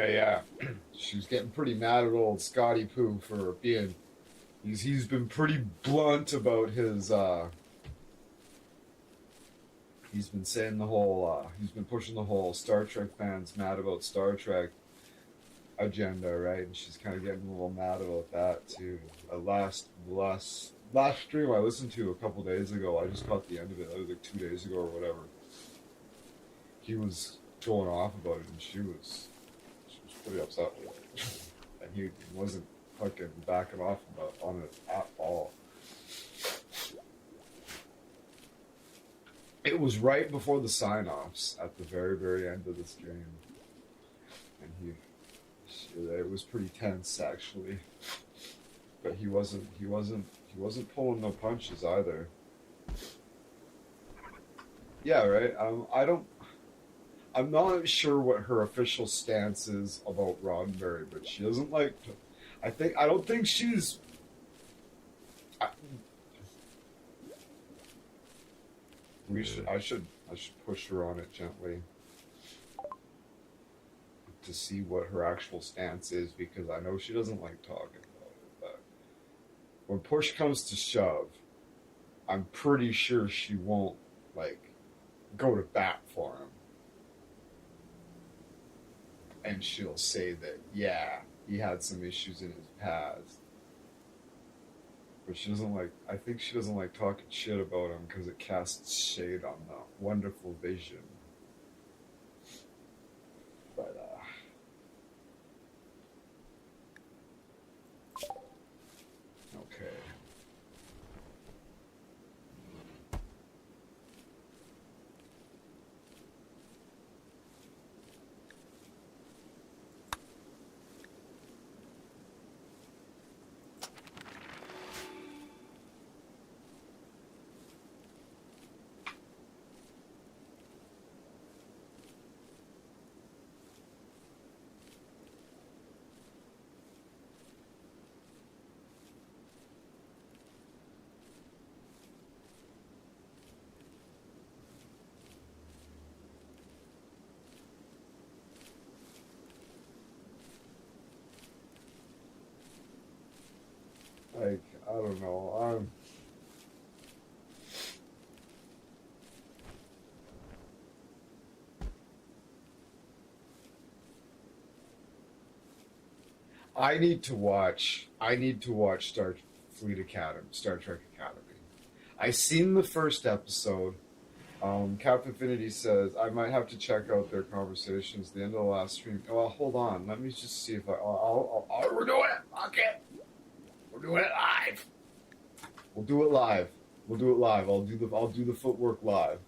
yeah. She was getting pretty mad at old Scotty Poo for being. He's been pretty blunt about his. He's been saying the whole. He's been pushing the whole Star Trek fans mad about Star Trek agenda, right? And she's kind of getting a little mad about that too. Last stream I listened to a couple days ago, I just caught the end of it. That was like 2 days ago or whatever. He was going off about it, and she was pretty upset with it. And he wasn't fucking backing off on it at all. It was right before the sign-offs at the very, very end of this game, and it was pretty tense actually. But he wasn't pulling no punches either. Yeah, right. I'm not sure what her official stance is about Roddenberry, but she doesn't like. I don't think she's. I should push her on it gently to see what her actual stance is, because I know she doesn't like talking about it. But when push comes to shove, I'm pretty sure she won't like go to bat for him. And she'll say that, yeah, he had some issues in his past. But she doesn't like, I think she doesn't like talking shit about him because it casts shade on the wonderful vision. But, okay. Like, I don't know. I need to watch Star Trek Academy. I seen the first episode. Captain Infinity says I might have to check out their conversations. The end of the last stream. Well, hold on. Let me just see if we're doing it. Okay, we're doing it live. We'll do it live. We'll do it live. I'll do the footwork live.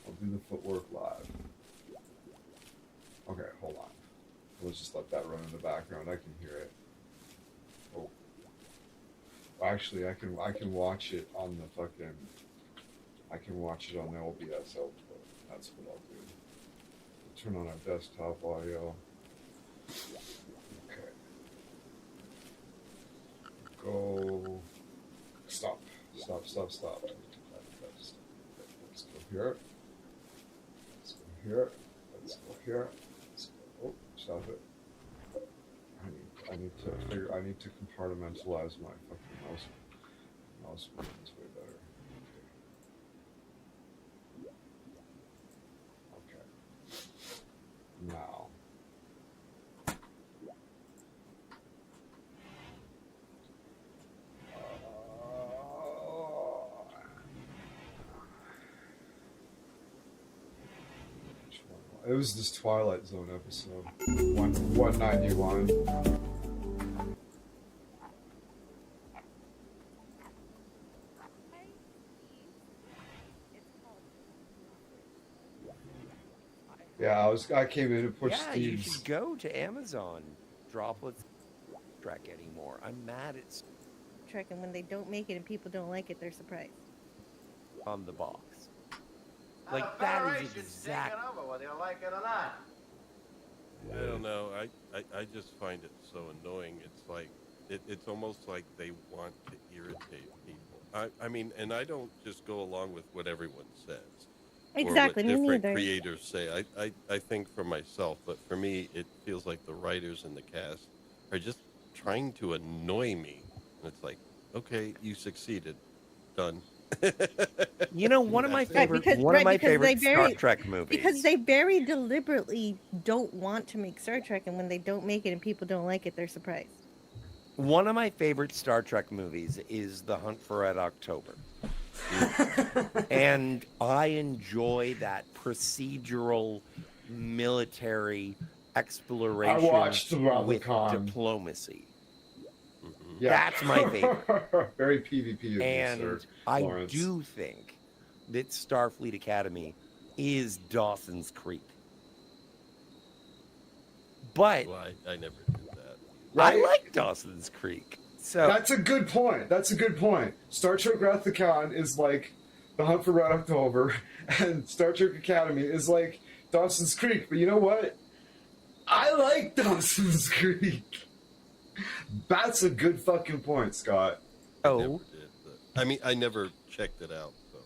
I'll do the footwork live. Okay, hold on. Let's just let that run in the background. I can hear it. Oh, actually, I can watch it on the fucking. I can watch it on the OBS output. That's what I'll do. Turn on our desktop audio. Okay. Go. Stop. Let's go here. Let's go here. Let's go here. Oh, stop it. I need to compartmentalize my fucking mouse. Mouse movement way better. Okay. Now. It was this Twilight Zone episode, 191. Yeah, I came in to push Steve's. You should go to Amazon. Droplets Trek anymore. I'm mad at Trek, and when they don't make it and people don't like it, they're surprised. On the box. Like that is exactly over whether you like it or not. I don't know. I just find it so annoying. It's like it's almost like they want to irritate people. I mean, and I don't just go along with what everyone says. Exactly, or me what different neither. creators say. I think for myself, but for me, it feels like the writers and the cast are just trying to annoy me. And it's like, okay, you succeeded. Done. You know, one of my That's it. favorite Star Trek Because movies. they very deliberately don't want to make Star Trek, and when they don't make it and people don't like it, they're surprised. One of my favorite Star Trek movies is The Hunt for Red October. And I enjoy that procedural military I exploration watched about the with con. diplomacy. Hmm. Yeah. That's my favorite. Very PvP of you, sir, And I Lawrence. do think that Starfleet Academy is Dawson's Creek. But Well, I never did that. Right? I like Dawson's Creek. So That's a good point. That's a good point. Star Trek Wrath of the Khan is like The Hunt for Red October, and Star Trek Academy is like Dawson's Creek. But you know what? I like Dawson's Creek. That's a good fucking point, Scott. I never oh, did. But, I mean, I never checked it out. So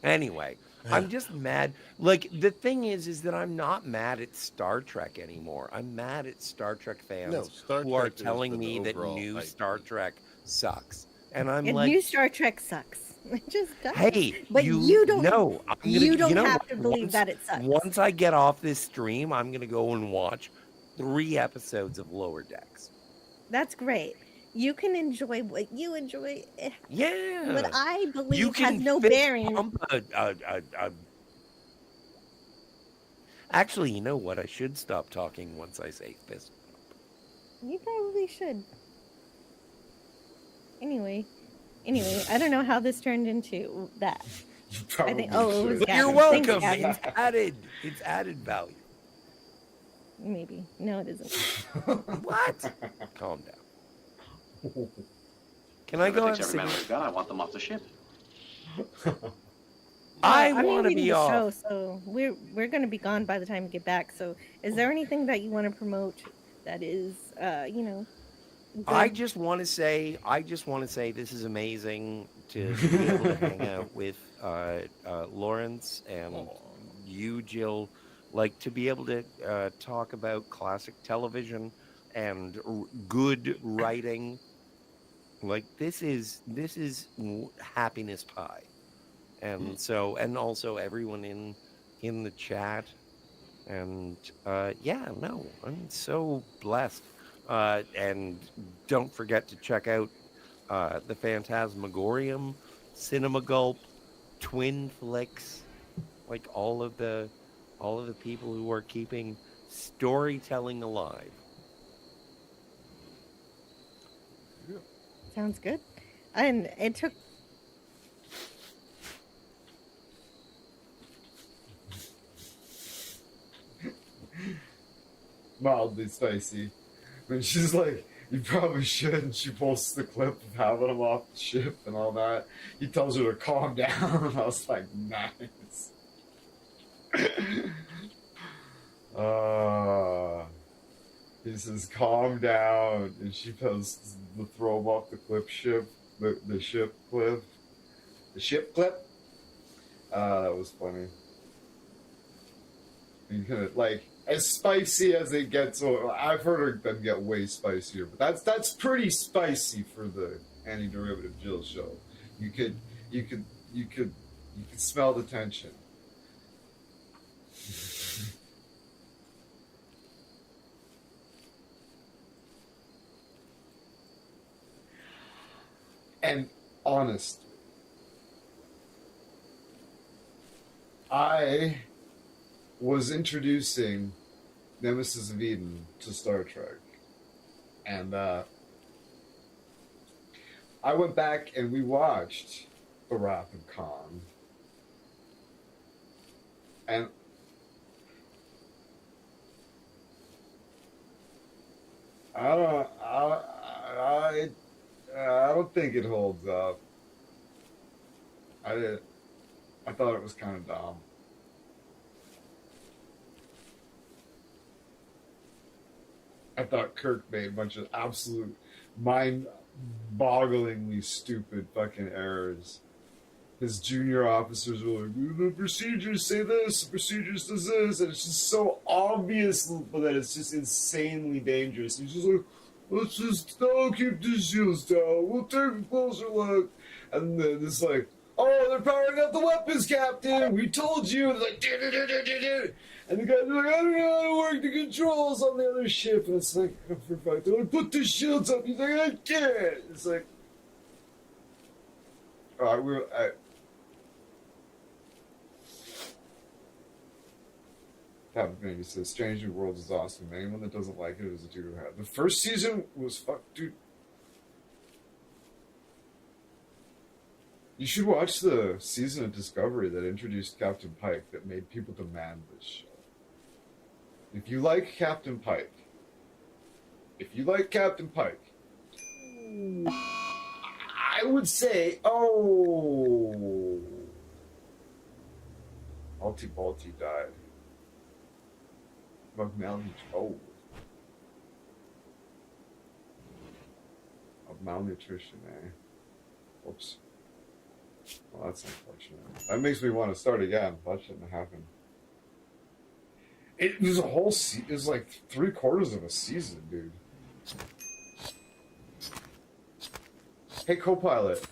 anyway, I'm just mad. Like the thing is that I'm not mad at Star Trek anymore. I'm mad at Star Trek fans No, Star who are Trek is telling the me that overall new hype. Star Trek sucks. And I'm And like, new Star Trek sucks. It just does. hey, but you don't. know, I'm gonna, You don't know have what? to believe that it sucks. Once I get off this stream, I'm gonna go and watch 3 episodes of Lower Decks. That's great. You can enjoy what you enjoy. Yeah, What I you believe can has no fist bearing. bump Actually, you know what? I should stop talking once I say fist bump. You probably should. Anyway, I don't know how this turned into that. You probably I think. Oh, it was should. But you're Gavin. Thanks, welcome. Gavin. It's added value. Maybe. No, it isn't. What? Calm down. Can I go have a Every man cigarette? we've got, I want them off the ship. I I'm want to leaving be the off. show, so we're going to be gone by the time we get back. So, is there anything that you want to promote that is, good? I just want to say this is amazing to be able to hang out with Lawrence and you, Jill. Like to be able to talk about classic television and good writing. Like this is happiness pie, and so and also everyone in the chat, and yeah, no, I'm so blessed. And don't forget to check out the Phantasmagorium, Cinema Gulp, Twin Flicks, like all of the people who are keeping storytelling alive. Sounds good. And it took. Mildly spicy. When she's like, you probably should, and she posts the clip of having him off the ship and all that. He tells her to calm down. I was like, nice. He says, calm down, and she posts the throw him off the cliff ship, the ship cliff. The ship clip? That was funny. You could, like, as spicy as it gets. I've heard them get way spicier, but that's pretty spicy for the Anti-Derivative Jill show. You could smell the tension. And honestly, I was introducing Nemesis of Eden to Star Trek. And I went back and we watched The Wrath of Khan. And I don't think it holds up. I thought it was kind of dumb. I thought Kirk made a bunch of absolute mind-bogglingly stupid fucking errors. his junior officers were like, the procedures say this, the procedures does this, and it's just so obvious that it's just insanely dangerous. He's just like, let's just keep the shields down, we'll take a closer look. And then it's like, oh, they're powering up the weapons, Captain, we told you. And like, and the guys are like, I don't know how to work the controls on the other ship. And it's like, oh, for fuck's sake, put the shields up. He's like, I can't. It's like, Maybe says Strange New Worlds is awesome. Anyone that doesn't like it is a dude who had. The first season was dude. You should watch the season of Discovery that introduced Captain Pike that made people demand this show. If you like Captain Pike, I would say, Alty died. Of malnutrition, eh? Whoops. Well, that's unfortunate. That makes me want to start again. That shouldn't have happened. It was a whole it was like 3/4 of a season, dude. Hey, co-pilot.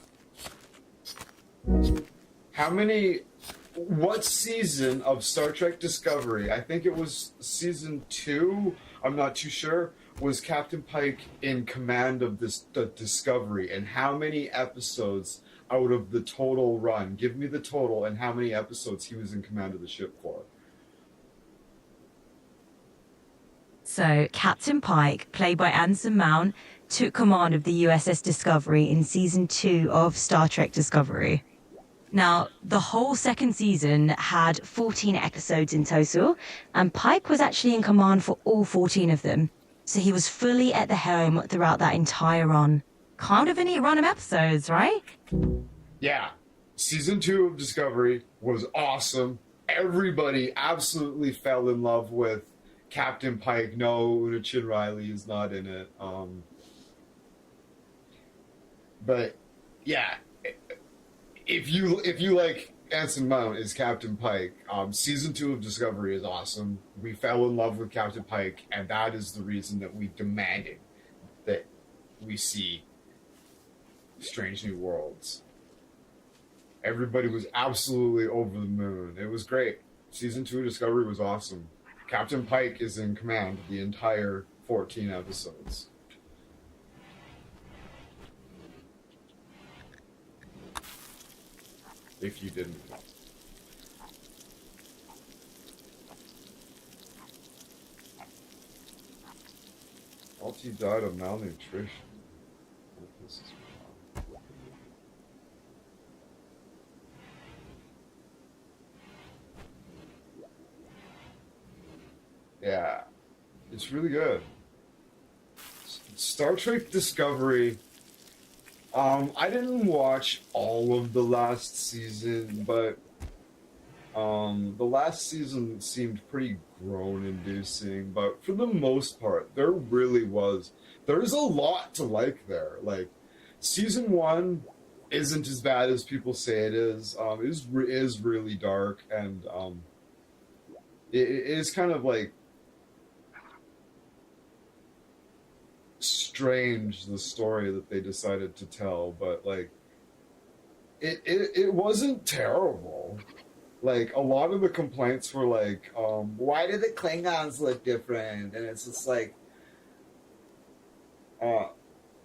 What season of Star Trek Discovery, I think it was season 2, I'm not too sure, was Captain Pike in command of the Discovery, and how many episodes out of the total run? Give me the total and how many episodes he was in command of the ship for. So, Captain Pike, played by Anson Mount, took command of the USS Discovery in season 2 of Star Trek Discovery. Now, the whole second season had 14 episodes in total, and Pike was actually in command for all 14 of them. So he was fully at the helm throughout that entire run. Kind of a neat run of episodes, right? Yeah. Season 2 of Discovery was awesome. Everybody absolutely fell in love with Captain Pike. No, Una Chin Riley is not in it. But yeah, if you like Anson Mount as Captain Pike, season 2 of Discovery is awesome. We fell in love with Captain Pike, and that is the reason that we demanded that we see Strange New Worlds. Everybody was absolutely over the moon. It was great. Season 2 of Discovery was awesome. Captain Pike is in command of the entire 14 episodes. If you didn't know. Alty died of malnutrition. This is wrong. Yeah, it's really good. Star Trek Discovery. I didn't watch all of the last season, but the last season seemed pretty groan-inducing. But for the most part, there's a lot to like there. Like, season 1 isn't as bad as people say it is. It is really dark, and it is kind of like strange, the story that they decided to tell, but like it wasn't terrible. Like, a lot of the complaints were like, why do the Klingons look different? And it's just like,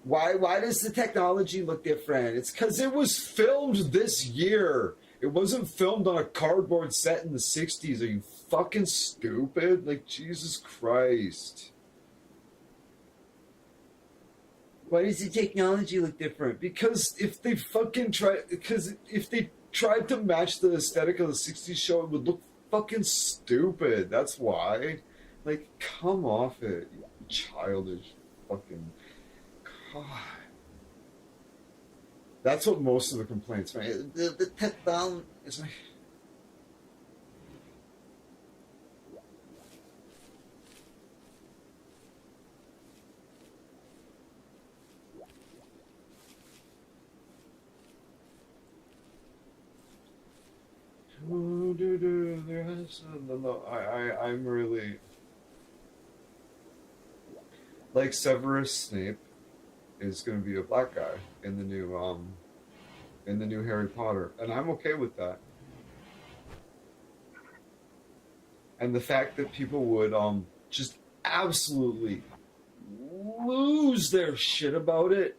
why does the technology look different? It's because it was filmed this year. It wasn't filmed on a cardboard set in the 60s. Are you fucking stupid? Like, Jesus Christ. Why does the technology look different? Because if they tried to match the aesthetic of the 60s show, it would look fucking stupid. That's why. Like, come off it, you childish fucking... God. That's what most of the complaints, man. The technology is like... There has no, I'm really like Severus Snape is going to be a black guy in the new Harry Potter, and I'm okay with that. And the fact that people would just absolutely lose their shit about it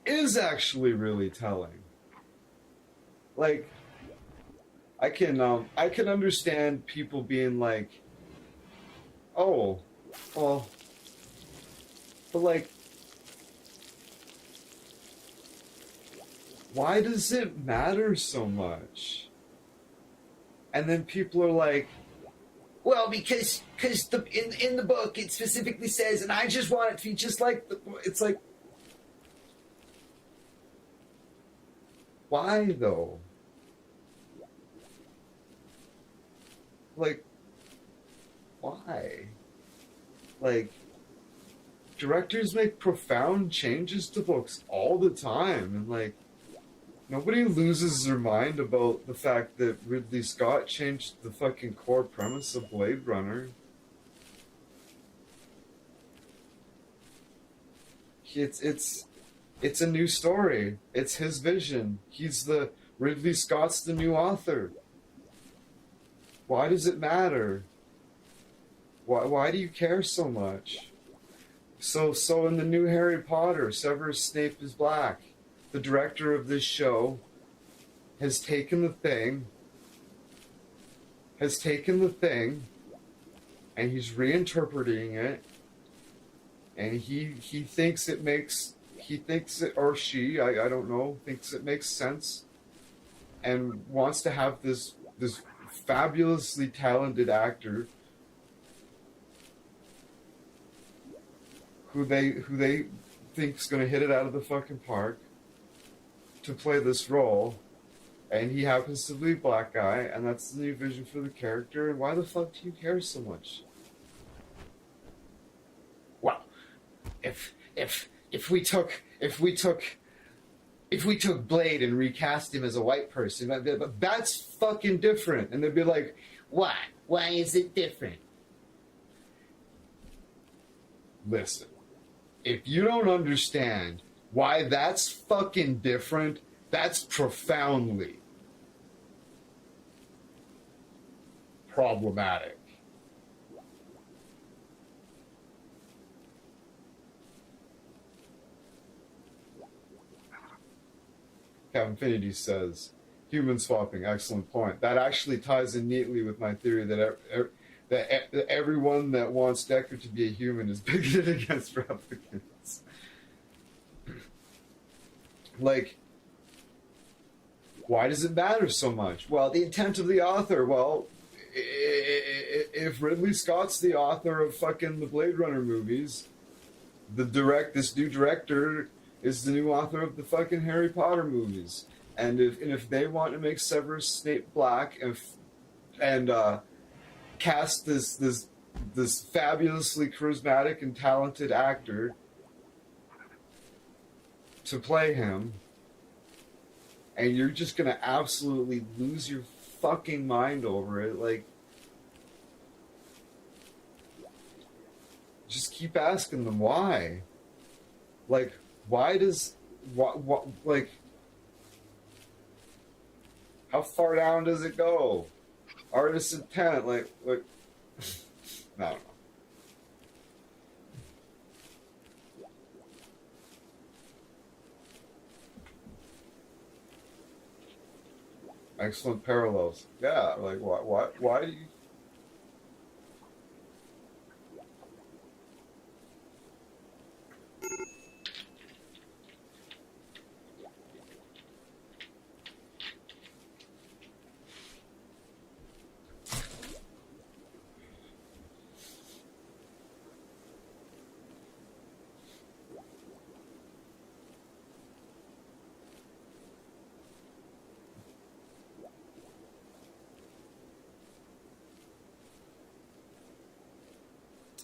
is actually really telling. Like, I can understand people being like, oh, well, but like, why does it matter so much? And then people are like, well, because in the book it specifically says, and I just want it to be just like it's like, why though? Like, why? Like, directors make profound changes to books all the time, and like, nobody loses their mind about the fact that Ridley Scott changed the fucking core premise of Blade Runner. It's a new story. It's his vision. Ridley Scott's the new author. Why does it matter? Why do you care so much? So in the new Harry Potter, Severus Snape is black. The director of this show has taken the thing, and he's reinterpreting it, and he thinks it makes, or she, I don't know, thinks it makes sense, and wants to have this fabulously talented actor who they think's gonna hit it out of the fucking park to play this role, and he happens to be a black guy, and that's the new vision for the character. And why the fuck do you care so much? Well, if we took Blade and recast him as a white person, that's fucking different. And they'd be like, why? Why is it different? Listen, if you don't understand why that's fucking different, that's profoundly problematic. Infinity says, human swapping, excellent point. That actually ties in neatly with my theory that everyone that wants Deckard to be a human is bigoted against replicants. Like, why does it matter so much? Well, the intent of the author. Well, if Ridley Scott's the author of fucking the Blade Runner movies, this new director is the new author of the fucking Harry Potter movies. And if they want to make Severus Snape black and cast this fabulously charismatic and talented actor to play him, and you're just gonna absolutely lose your fucking mind over it, like, just keep asking them why. Like, why does what like, how far down does it go? Artist's intent, like I don't know. Excellent parallels. Yeah, like why do you?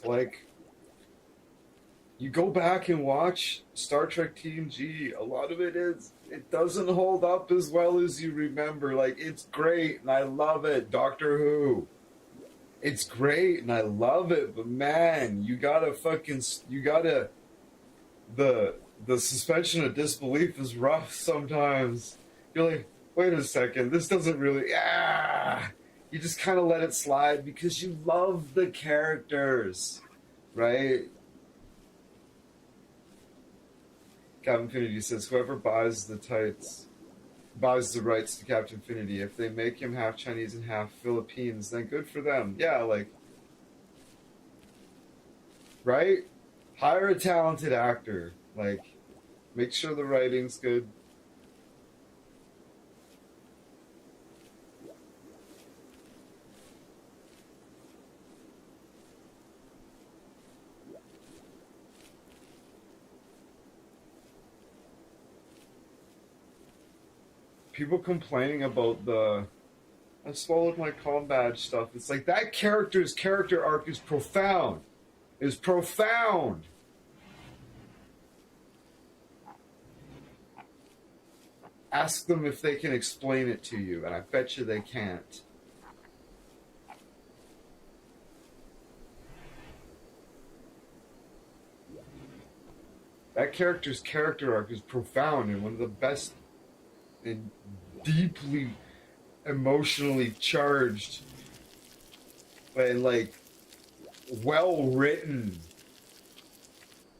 Like, you go back and watch Star Trek TNG, a lot of it is it doesn't hold up as well as you remember. Like, it's great and I love it. Doctor Who. It's great and I love it, but man, you gotta the suspension of disbelief is rough sometimes. You're like, wait a second, this doesn't really you just kind of let it slide because you love the characters, right? Captain Infinity says, whoever buys the rights to Captain Infinity, if they make him half Chinese and half Philippines, then good for them. Yeah, like, right? Hire a talented actor. Like, make sure the writing's good. People complaining about I swallowed my comm badge stuff. It's like, that character's character arc is profound. Is profound. Ask them if they can explain it to you, and I bet you they can't. That character's character arc is profound and one of the best and deeply emotionally charged and like well written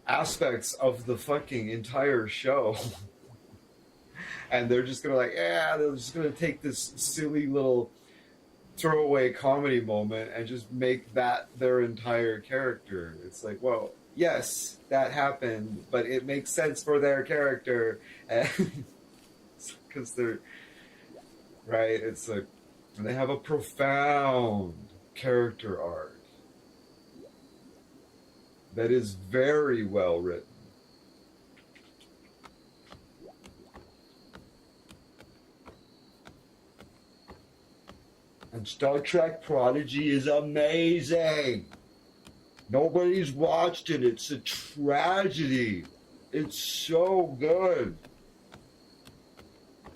aspects of the fucking entire show. And they're just gonna they're just gonna take this silly little throwaway comedy moment and just make that their entire character. It's like, well, yes, that happened, but it makes sense for their character. Because they're right. It's like, and they have a profound character arc that is very well written. And Star Trek Prodigy is amazing. Nobody's watched it. It's a tragedy. It's so good.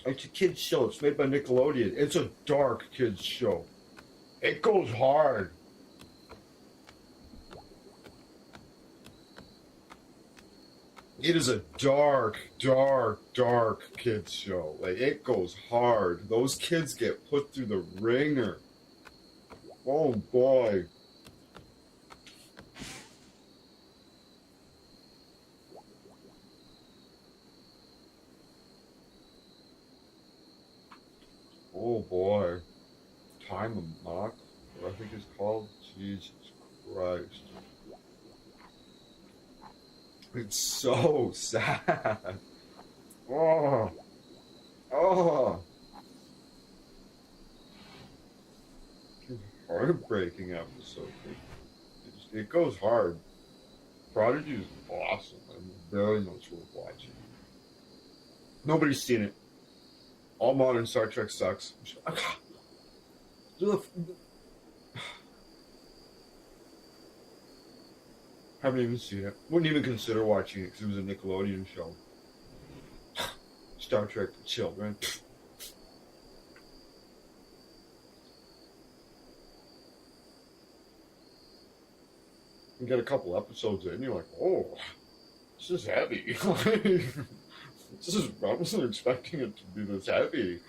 It's a kid's show. It's made by Nickelodeon. It's a dark kid's show. It goes hard. It is a dark, dark, dark kids show. Like, it goes hard. Those kids get put through the ringer. Oh boy. Oh boy. Time of Mock, what I think it's called. Jesus Christ. It's so sad. Oh. Oh. It's a heartbreaking episode. It goes hard. Prodigy is awesome and very much worth watching. Nobody's seen it. All modern Star Trek sucks. Haven't even seen it. Wouldn't even consider watching it because it was a Nickelodeon show. Star Trek for children. You get a couple episodes in, you're like, oh, this is heavy. I wasn't expecting it to be this heavy.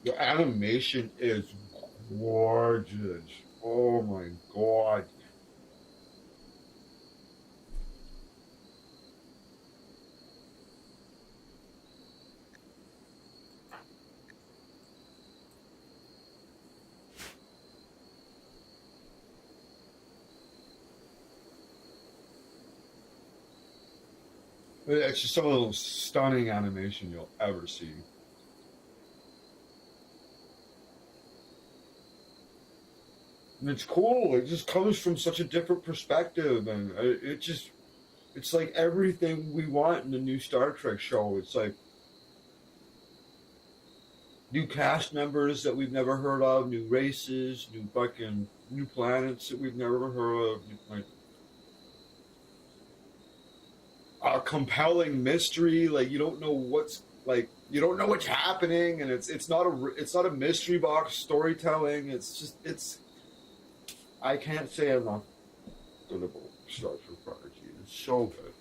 The animation is gorgeous. Oh my god. It's just some of the most stunning animation you'll ever see. And it's cool. It just comes from such a different perspective, and it's like everything we want in the new Star Trek show. It's like new cast members that we've never heard of, new races, new planets that we've never heard of, like a compelling mystery. Like you don't know what's happening, and it's not a mystery box storytelling. It's I can't say enough good about Star Trek Prodigy. It's so good.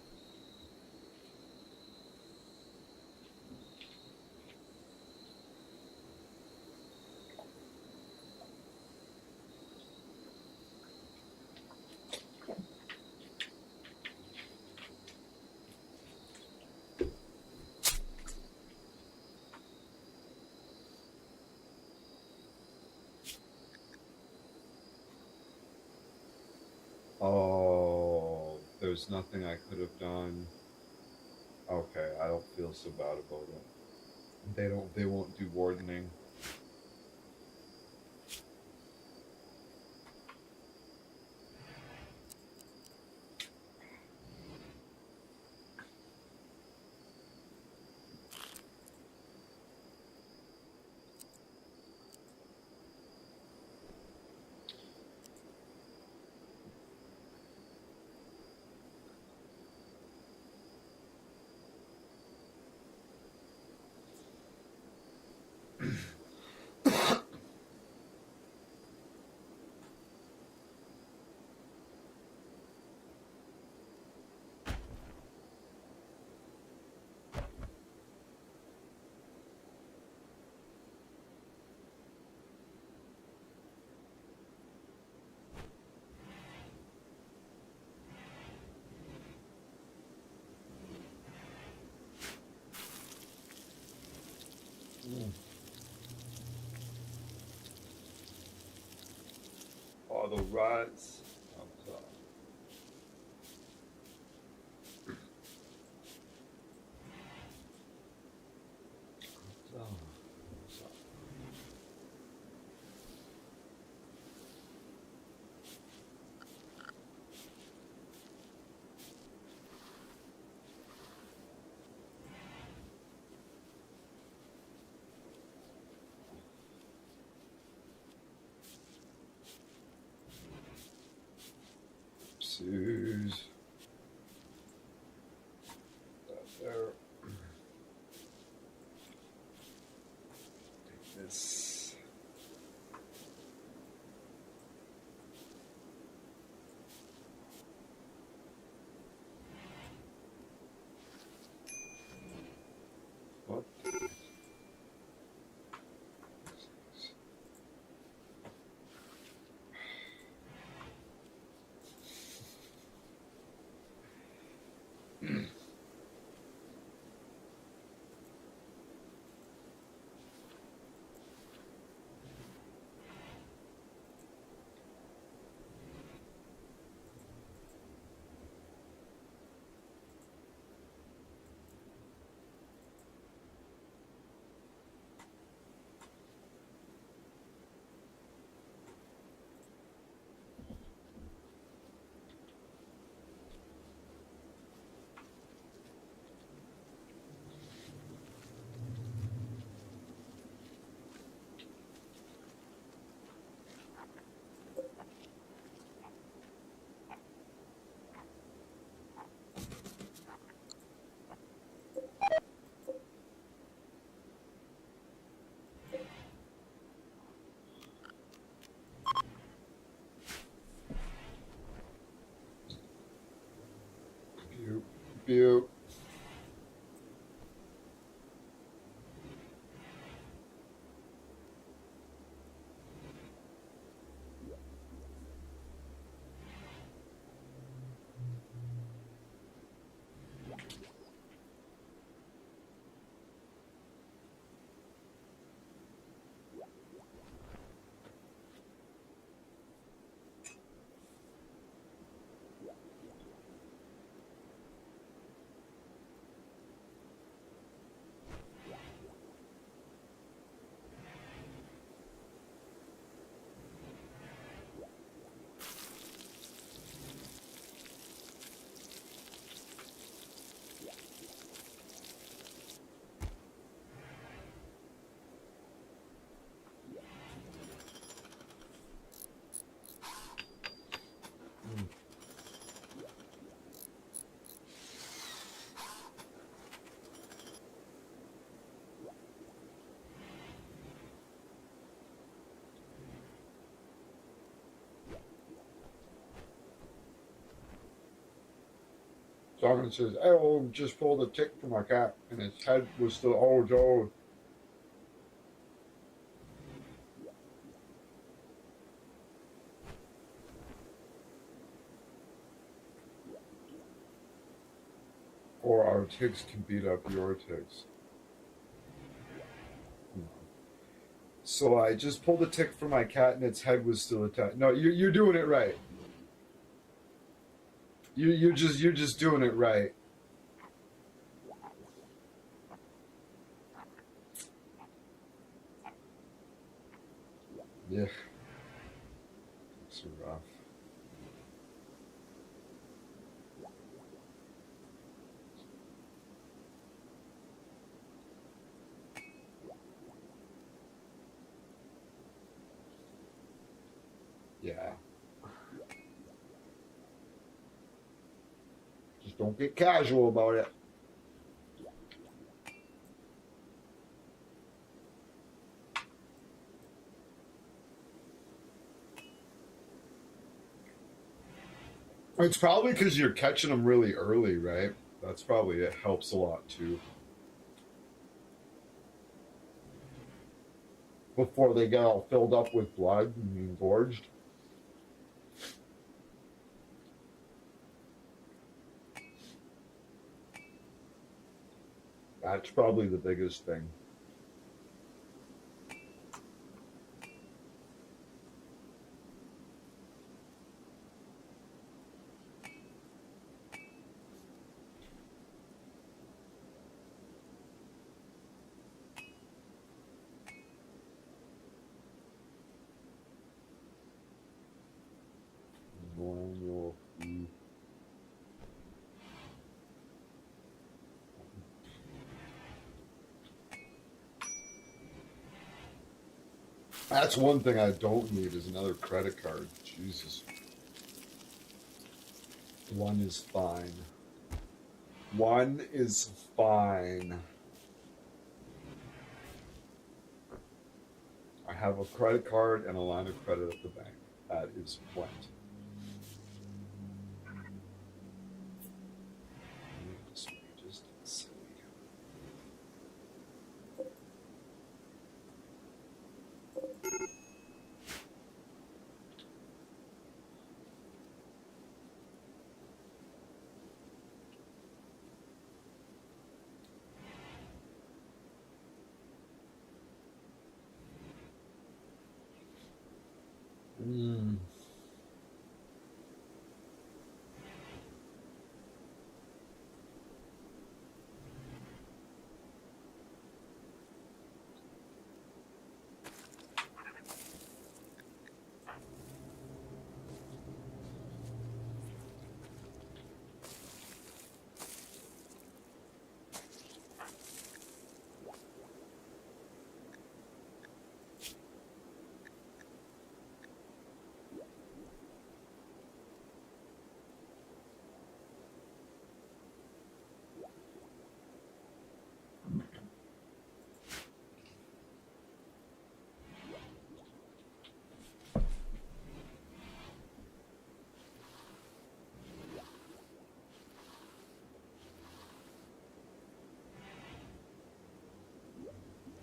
Oh, there's nothing I could have done. Okay, I don't feel so bad about it. They won't do wardening. All the rods. Oopsies. That there. Take this. What? Pew, pew. dog and says, "Oh, just pulled a tick from my cat," and its head was still, "Oh, Joe." Or our ticks can beat up your ticks. So I just pulled a tick from my cat, and its head was still attached. No, you're doing it right. You're just doing it right. Yeah, it's rough. Yeah. Just don't get casual about it. It's probably because you're catching them really early, right? That's probably it. Helps a lot too. Before they get all filled up with blood and engorged. That's probably the biggest thing. That's one thing I don't need is another credit card. Jesus. One is fine. One is fine. I have a credit card and a line of credit at the bank. That is plenty. Just silly. Mm.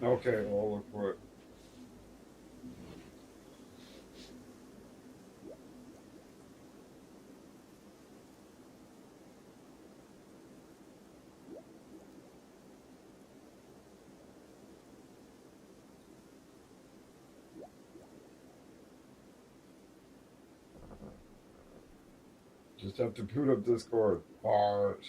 Okay, I'll look for it. Just have to boot up Discord. Bart.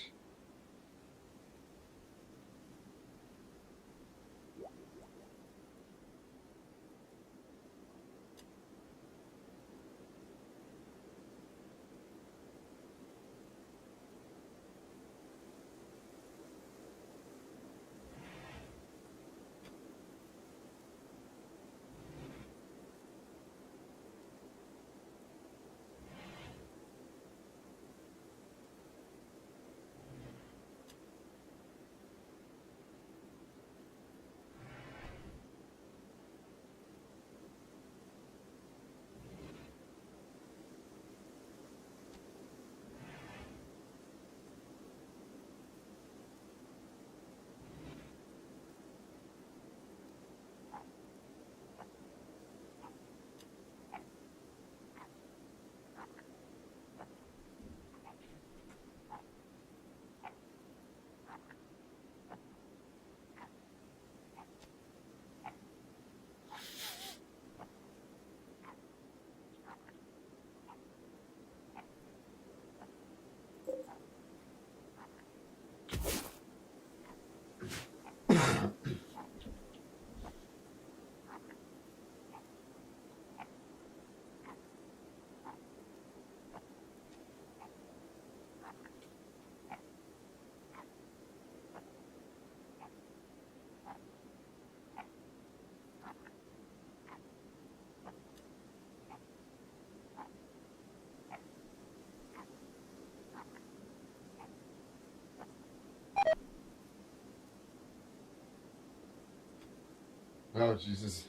Oh, Jesus.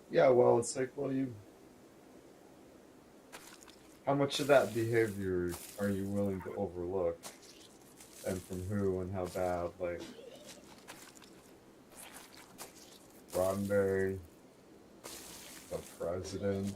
Yeah, well, it's like, well, how much of that behavior are you willing to overlook? And from who and how bad? Like, Roddenberry, the president.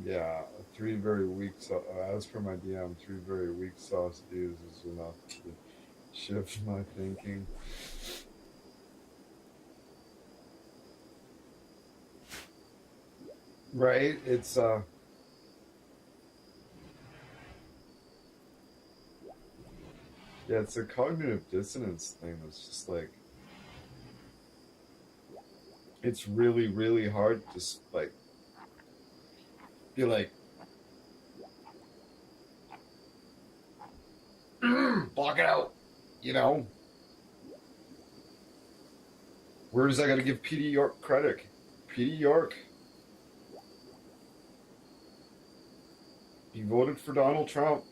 Yeah, three very weak, as per my DM, three very weak sauce dudes is enough to shift my thinking. Right? Yeah, it's a cognitive dissonance thing that's just like, it's really, really hard to like, be like, block it out, you know? Whereas I gotta give PD York credit. PD York, he voted for Donald Trump.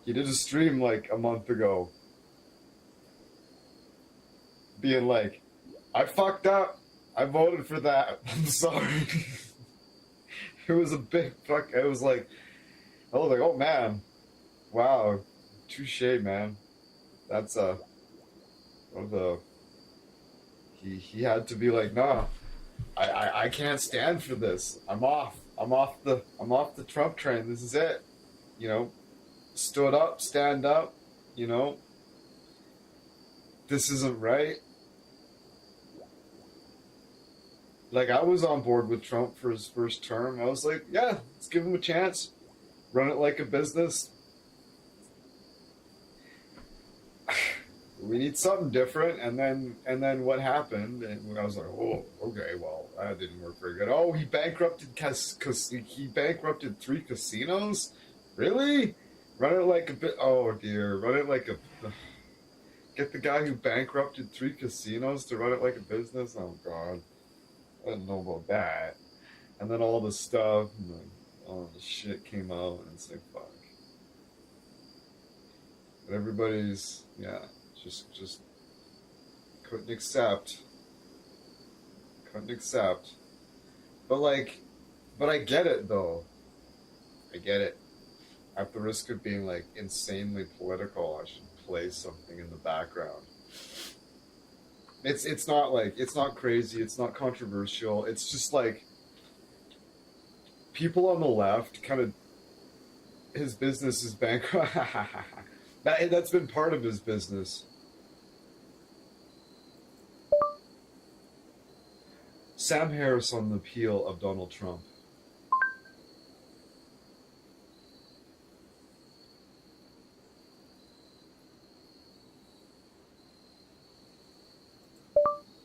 He did a stream like a month ago, being like, I fucked up. I voted for that. I'm sorry. It was a big fuck. I was like, oh man, wow, touche, man. That's the he had to be like, nah, I can't stand for this. I'm off the Trump train. This is it. You know, stood up, stand up. You know, this isn't right. Like, I was on board with Trump for his first term. I was like, yeah, let's give him a chance. Run it like a business. We need something different. And then what happened? And I was like, oh, okay, well, that didn't work very good. Oh, he bankrupted he bankrupted 3 casinos? Really? Run it like a bit. Oh dear, run it like a. Get the guy who bankrupted 3 casinos to run it like a business? Oh god. I didn't know about that. And then all the stuff, and then all the shit came out, and it's like, fuck. But everybody's, yeah, just couldn't accept. Couldn't accept. But I get it though. I get it. At the risk of being like insanely political, I should play something in the background. It's not like, it's not crazy, it's not controversial. It's just like, people on the left kind of, his business is bankrupt. That's been part of his business. Sam Harris on the appeal of Donald Trump.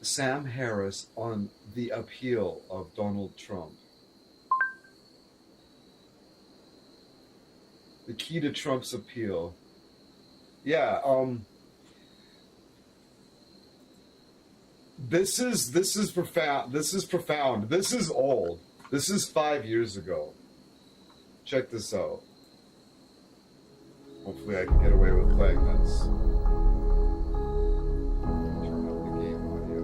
Sam Harris on the appeal of Donald Trump. The key to Trump's appeal. Yeah, this is profound. This is profound. This is old. This is 5 years ago. Check this out. Hopefully I can get away with playing this. Turn up the game audio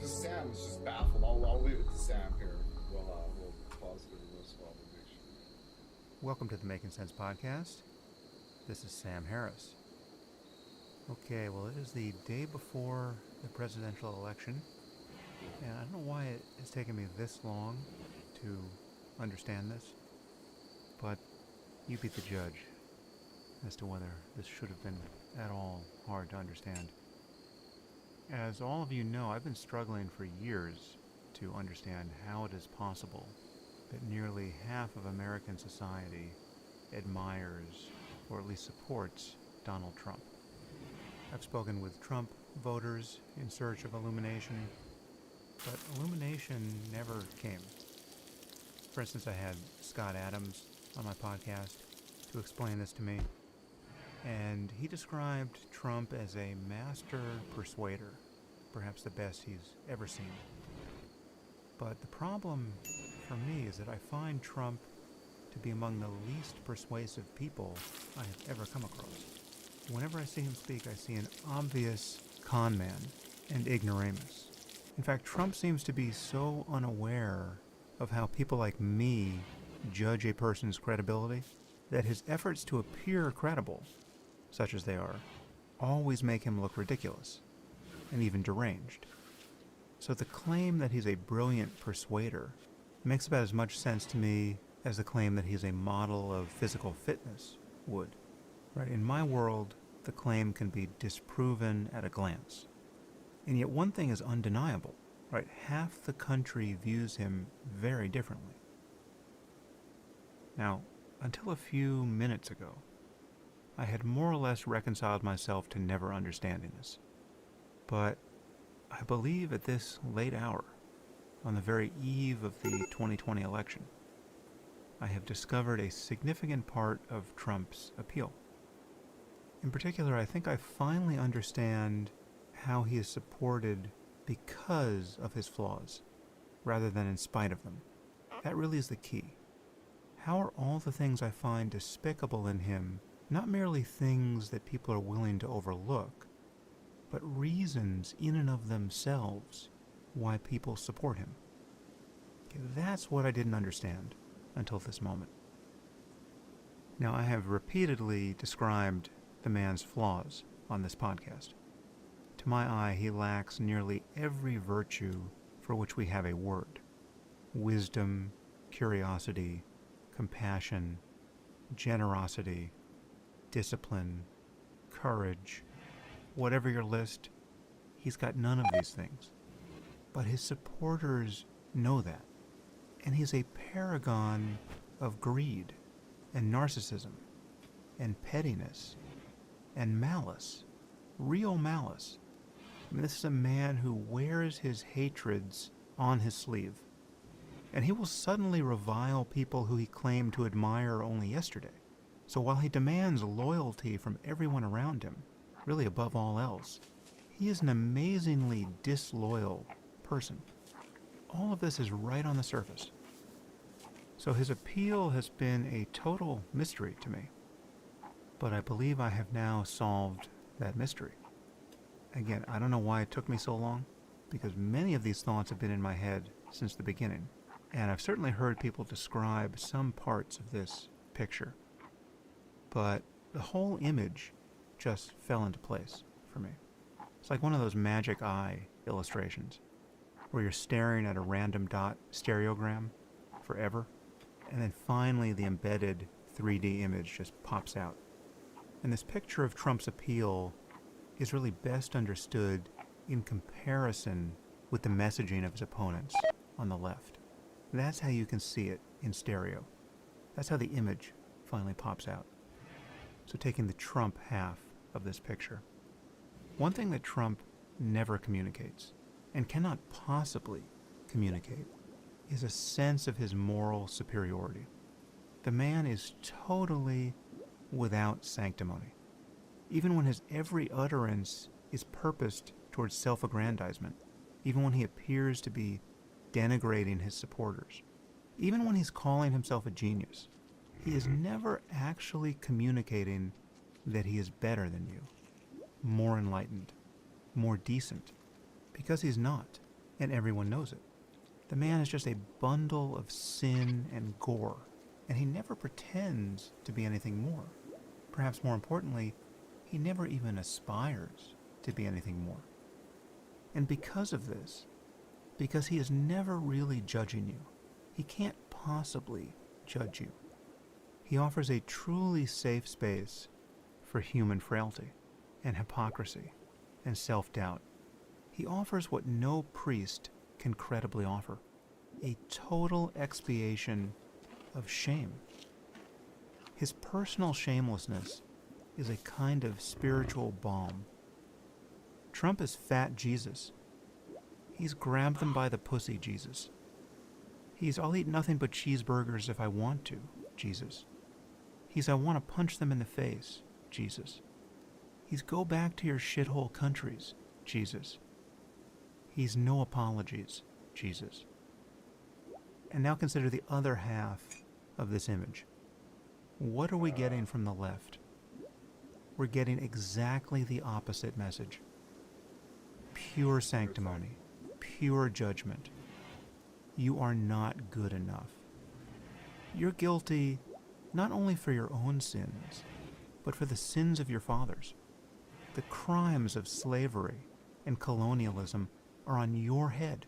just Sam is just baffled. I'll leave it to Sam here. We'll pause it in this while we make sure. Welcome to the Making Sense podcast. This is Sam Harris. Okay, well, it is the day before the presidential election, and I don't know why it has taken me this long to understand this, but you be the judge as to whether this should have been at all hard to understand. As all of you know, I've been struggling for years to understand how it is possible that nearly half of American society admires, or at least supports, Donald Trump. I've spoken with Trump voters in search of illumination, but illumination never came. For instance, I had Scott Adams on my podcast to explain this to me, and he described Trump as a master persuader, perhaps the best he's ever seen. But the problem for me is that I find Trump to be among the least persuasive people I have ever come across. Whenever I see him speak, I see an obvious con man and ignoramus. In fact, Trump seems to be so unaware of how people like me judge a person's credibility that his efforts to appear credible, such as they are, always make him look ridiculous and even deranged. So the claim that he's a brilliant persuader makes about as much sense to me as the claim that he's a model of physical fitness would. Right? In my world, the claim can be disproven at a glance. And yet one thing is undeniable, right? Half the country views him very differently. Now, until a few minutes ago, I had more or less reconciled myself to never understanding this. But I believe at this late hour, on the very eve of the 2020 election, I have discovered a significant part of Trump's appeal. In particular, I think I finally understand how he is supported because of his flaws, rather than in spite of them. That really is the key. How are all the things I find despicable in him not merely things that people are willing to overlook, but reasons in and of themselves why people support him? Okay, that's what I didn't understand until this moment. Now, I have repeatedly described the man's flaws on this podcast. To my eye, he lacks nearly every virtue for which we have a word. Wisdom, curiosity, compassion, generosity, discipline, courage, whatever your list, he's got none of these things. But his supporters know that. And he's a paragon of greed and narcissism and pettiness and malice, real malice. I mean, this is a man who wears his hatreds on his sleeve. And he will suddenly revile people who he claimed to admire only yesterday. So while he demands loyalty from everyone around him, really above all else, he is an amazingly disloyal person. All of this is right on the surface. So his appeal has been a total mystery to me. But I believe I have now solved that mystery. Again, I don't know why it took me so long, because many of these thoughts have been in my head since the beginning. And I've certainly heard people describe some parts of this picture. But the whole image just fell into place for me. It's like one of those magic eye illustrations where you're staring at a random dot stereogram forever, and then finally the embedded 3D image just pops out. And this picture of Trump's appeal is really best understood in comparison with the messaging of his opponents on the left. That's how you can see it in stereo. That's how the image finally pops out. So taking the Trump half of this picture. One thing that Trump never communicates and cannot possibly communicate is a sense of his moral superiority. The man is totally without sanctimony, even when his every utterance is purposed towards self-aggrandizement, even when he appears to be denigrating his supporters, even when he's calling himself a genius. He is never actually communicating that he is better than you, more enlightened, more decent, because he's not, and everyone knows it. The man is just a bundle of sin and gore, and he never pretends to be anything more. Perhaps more importantly, he never even aspires to be anything more. And because of this, because he is never really judging you, he can't possibly judge you. He offers a truly safe space for human frailty and hypocrisy and self-doubt. He offers what no priest can credibly offer, a total expiation of shame. His personal shamelessness is a kind of spiritual balm. Trump is fat Jesus. He's grabbed them by the pussy Jesus. He's I'll eat nothing but cheeseburgers if I want to Jesus. He's I want to punch them in the face Jesus. He's go back to your shithole countries Jesus. He's no apologies Jesus. And now consider the other half of this image. What are we getting from the left? We're getting exactly the opposite message. Pure sanctimony, pure judgment. You are not good enough. You're guilty not only for your own sins, but for the sins of your fathers. The crimes of slavery and colonialism are on your head.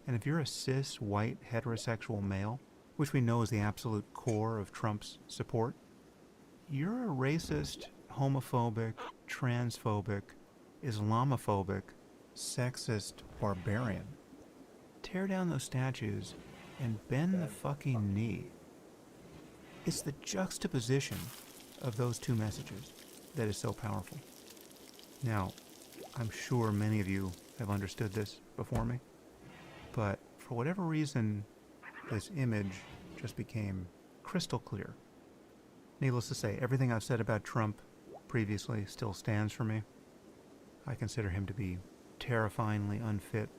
And if you're a cis, white, heterosexual male, which we know is the absolute core of Trump's support, you're a racist, homophobic, transphobic, Islamophobic, sexist barbarian. Tear down those statues and bend the fucking knee. It's the juxtaposition of those two messages that is so powerful. Now, I'm sure many of you have understood this before me, but for whatever reason, this image just became crystal clear. Needless to say, everything I've said about Trump previously still stands for me. I consider him to be terrifyingly unfit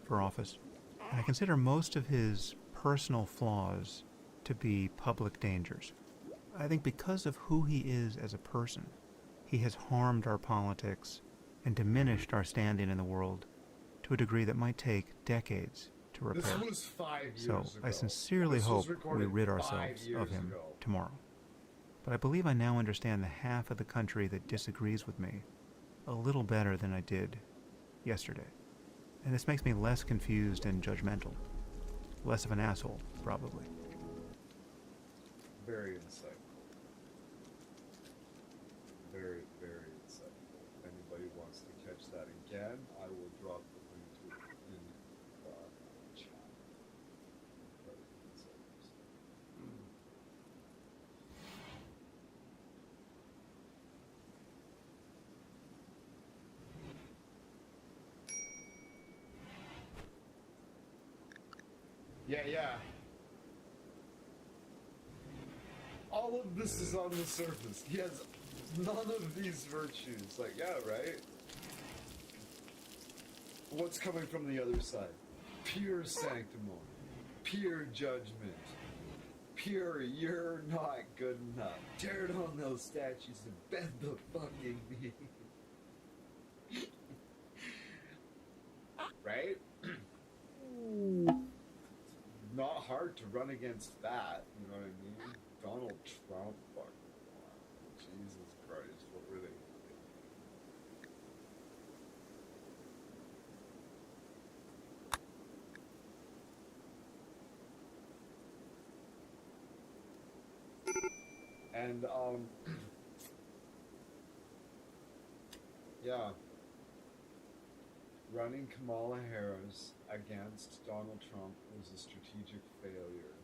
for office. And I consider most of his personal flaws to be public dangers. I think because of who he is as a person, he has harmed our politics and diminished our standing in the world to a degree that might take decades to repair. This was 5 years So ago. I sincerely This was hope we recorded rid 5 ourselves years of him ago. tomorrow. But I believe I now understand the half of the country that disagrees with me a little better than I did yesterday. And this makes me less confused and judgmental. Less of an asshole, probably. Very insightful. Very, very insightful. If anybody wants to catch that again, I will drop the link to it in the chat. Very insightful. Yeah. All of this is on the surface. He has none of these virtues. Like, yeah, right? What's coming from the other side? Pure sanctimony. Pure judgment. Pure, you're not good enough. Tear down those statues and bend the fucking knee. Right? Not hard to run against that, you know what I mean? Donald Trump, fuck. Jesus Christ, what were they? And, yeah. Running Kamala Harris against Donald Trump was a strategic failure.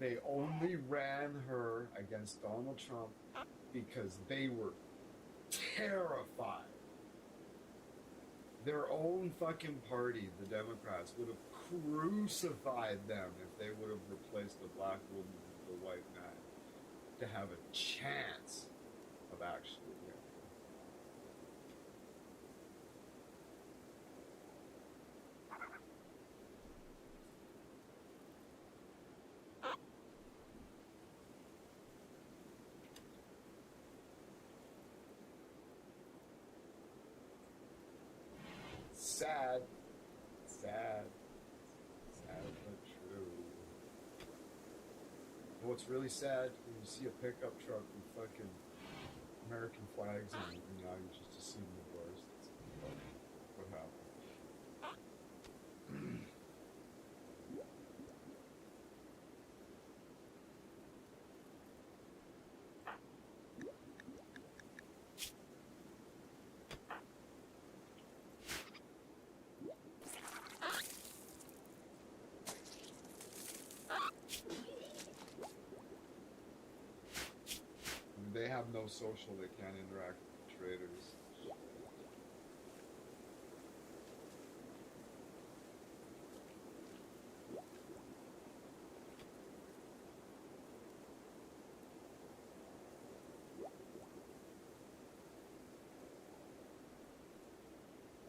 They only ran her against Donald Trump because they were terrified. Their own fucking party, the Democrats, would have crucified them if they would have replaced the black woman with the white man to have a chance of actually winning. Sad, sad, sad but true. And what's really sad when you see a pickup truck with fucking American flags on it, and now you just assume the worst. It's like, what happened? They have no social, they can't interact with the traders.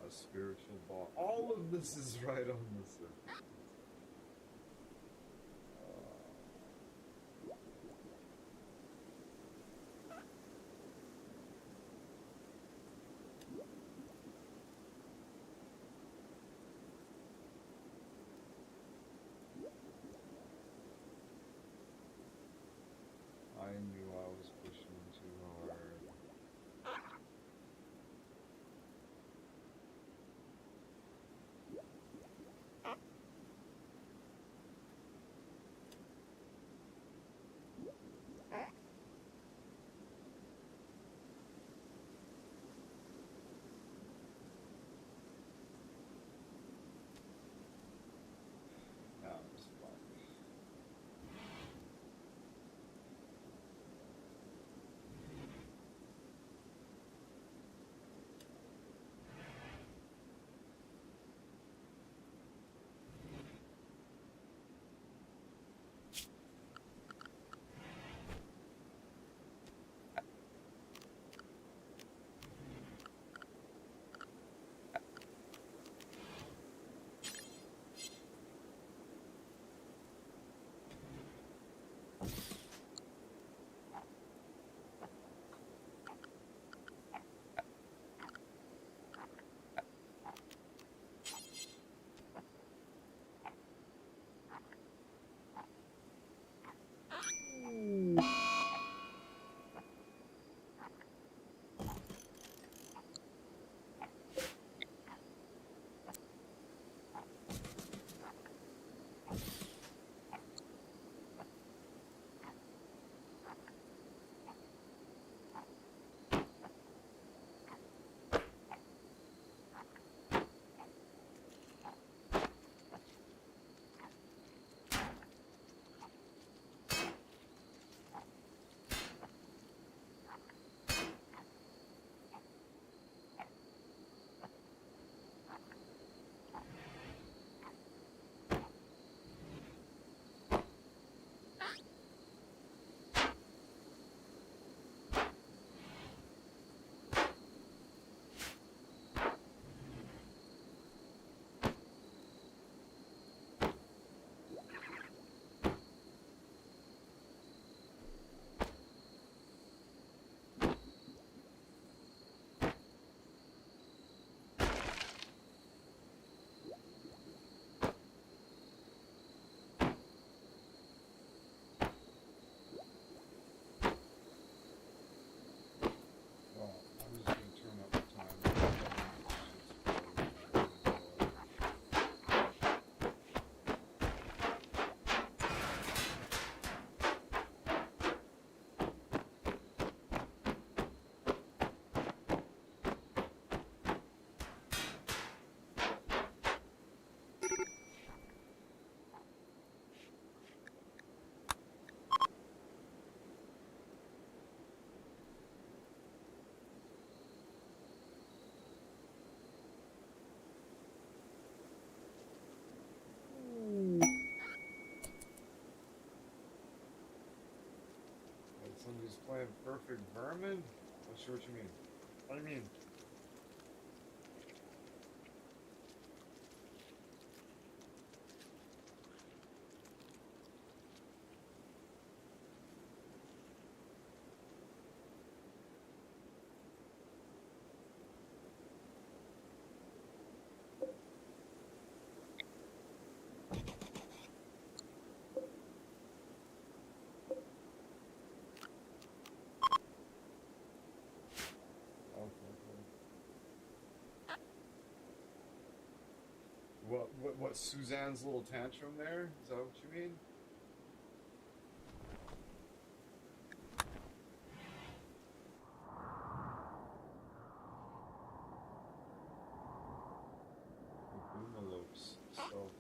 A spiritual ball. All of this is right on the surface. I knew I was pushing too hard. Anthropomorphic vermin? Not sure what you mean. What do you mean? What Suzanne's little tantrum there? Is that what you mean? The Boomalopes. So.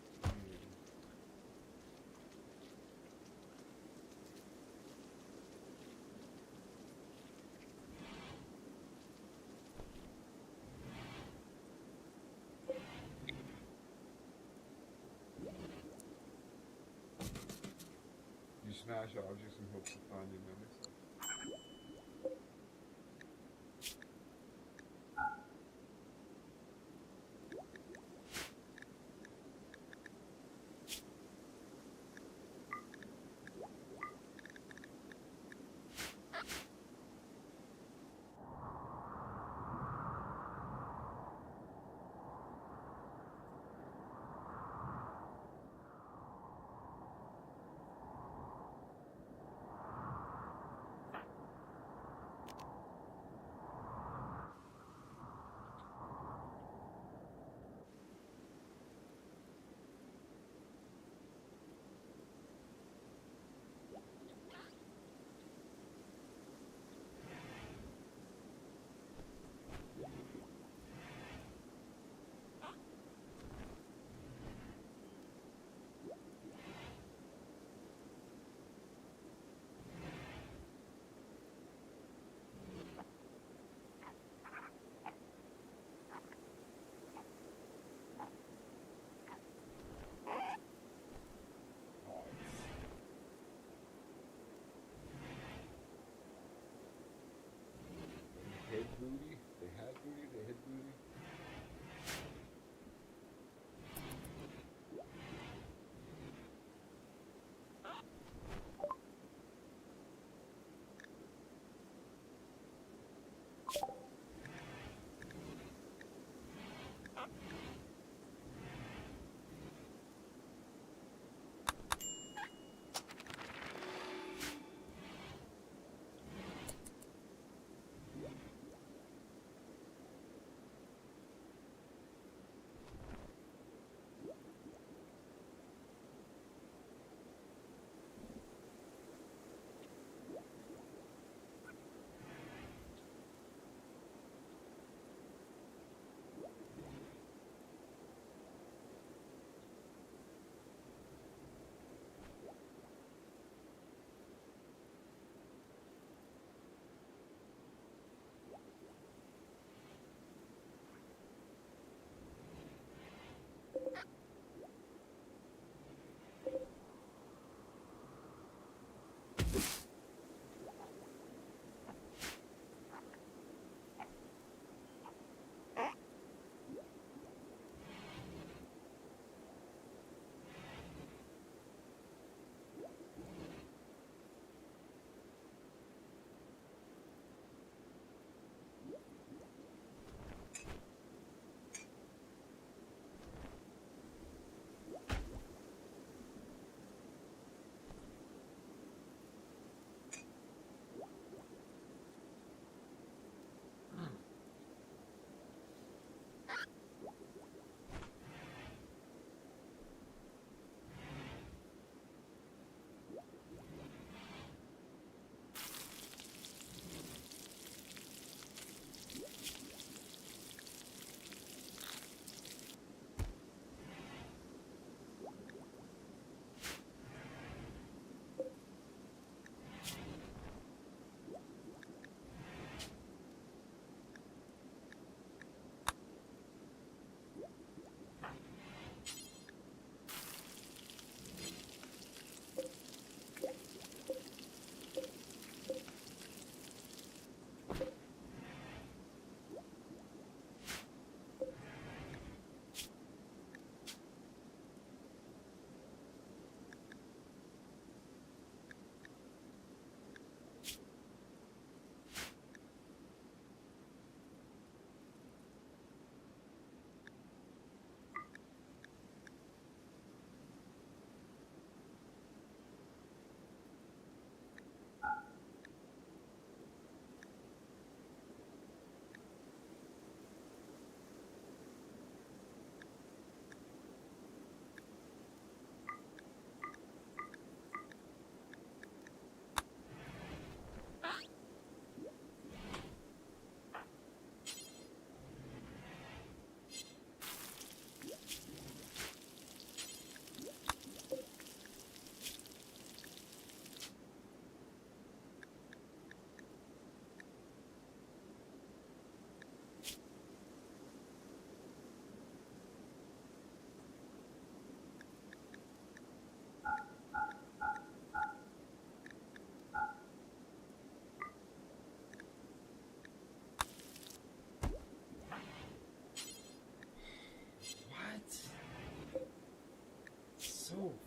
You smash objects in hopes of finding mimics.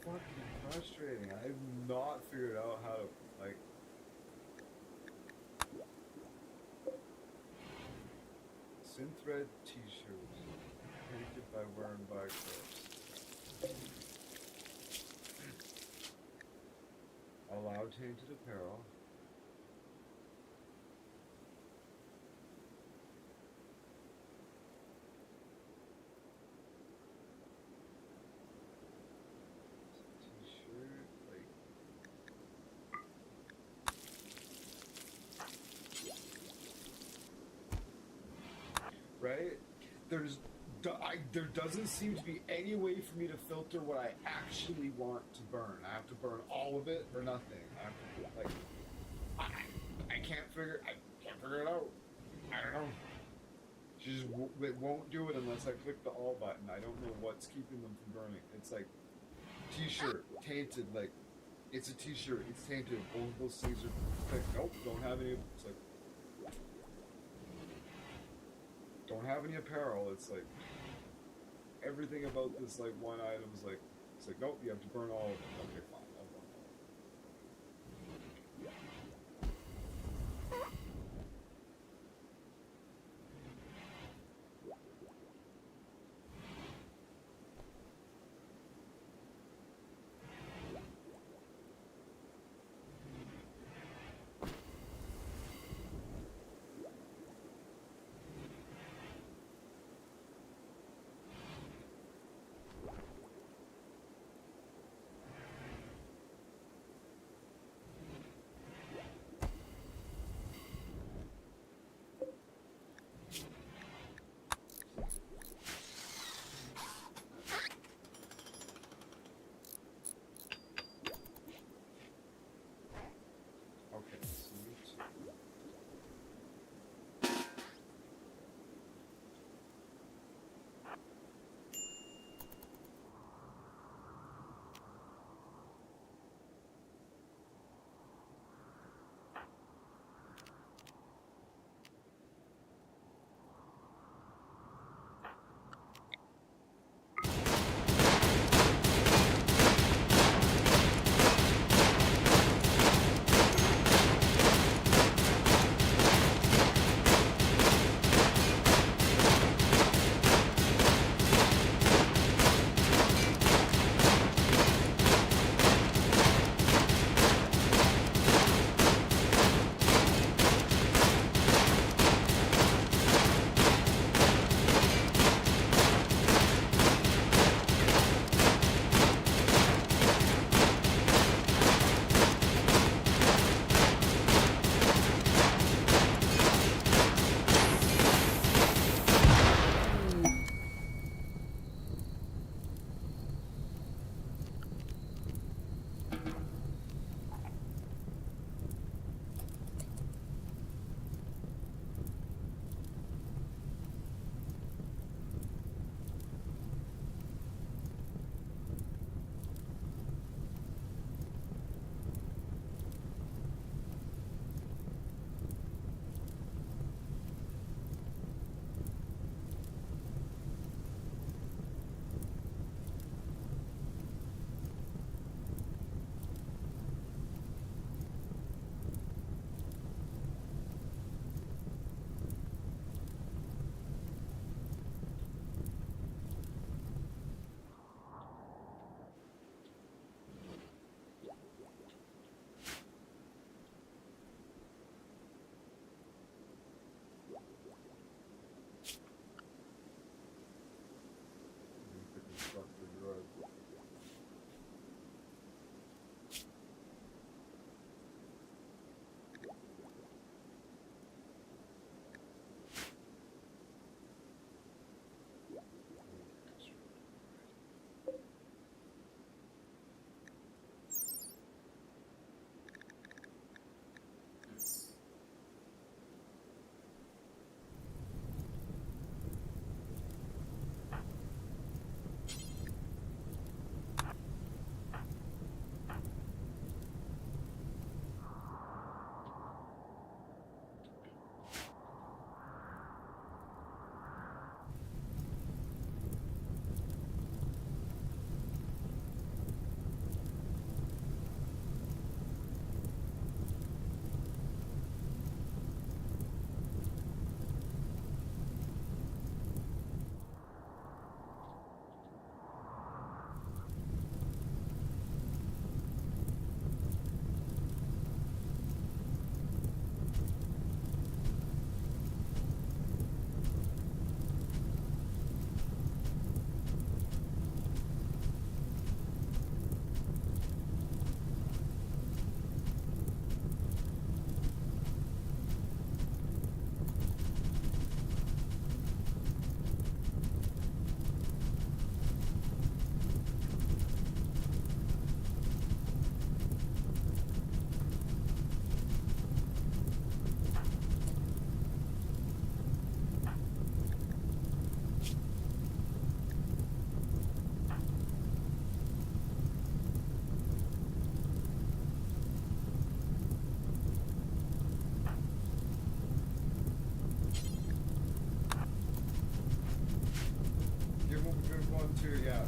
fucking frustrating. I've not figured out how to, like... Synthread t-shirts. Painted by wearing by corpse. Allow tainted apparel. T-shirt, like... Right? There doesn't seem to be any way for me to filter what I actually want to burn. I have to burn all of it or nothing. I have to, like... I can't figure it out. I don't know. It won't do it unless I click the all button. I don't know what's keeping them from burning. It's like t-shirt, tainted, like it's a t-shirt, it's tainted. Both of those things are clicked. Nope, don't have any. It's like don't have any apparel. It's like everything about this like one item is like it's like nope, you have to burn all of it. Okay, fine. I'll burn all of it. too, yeah.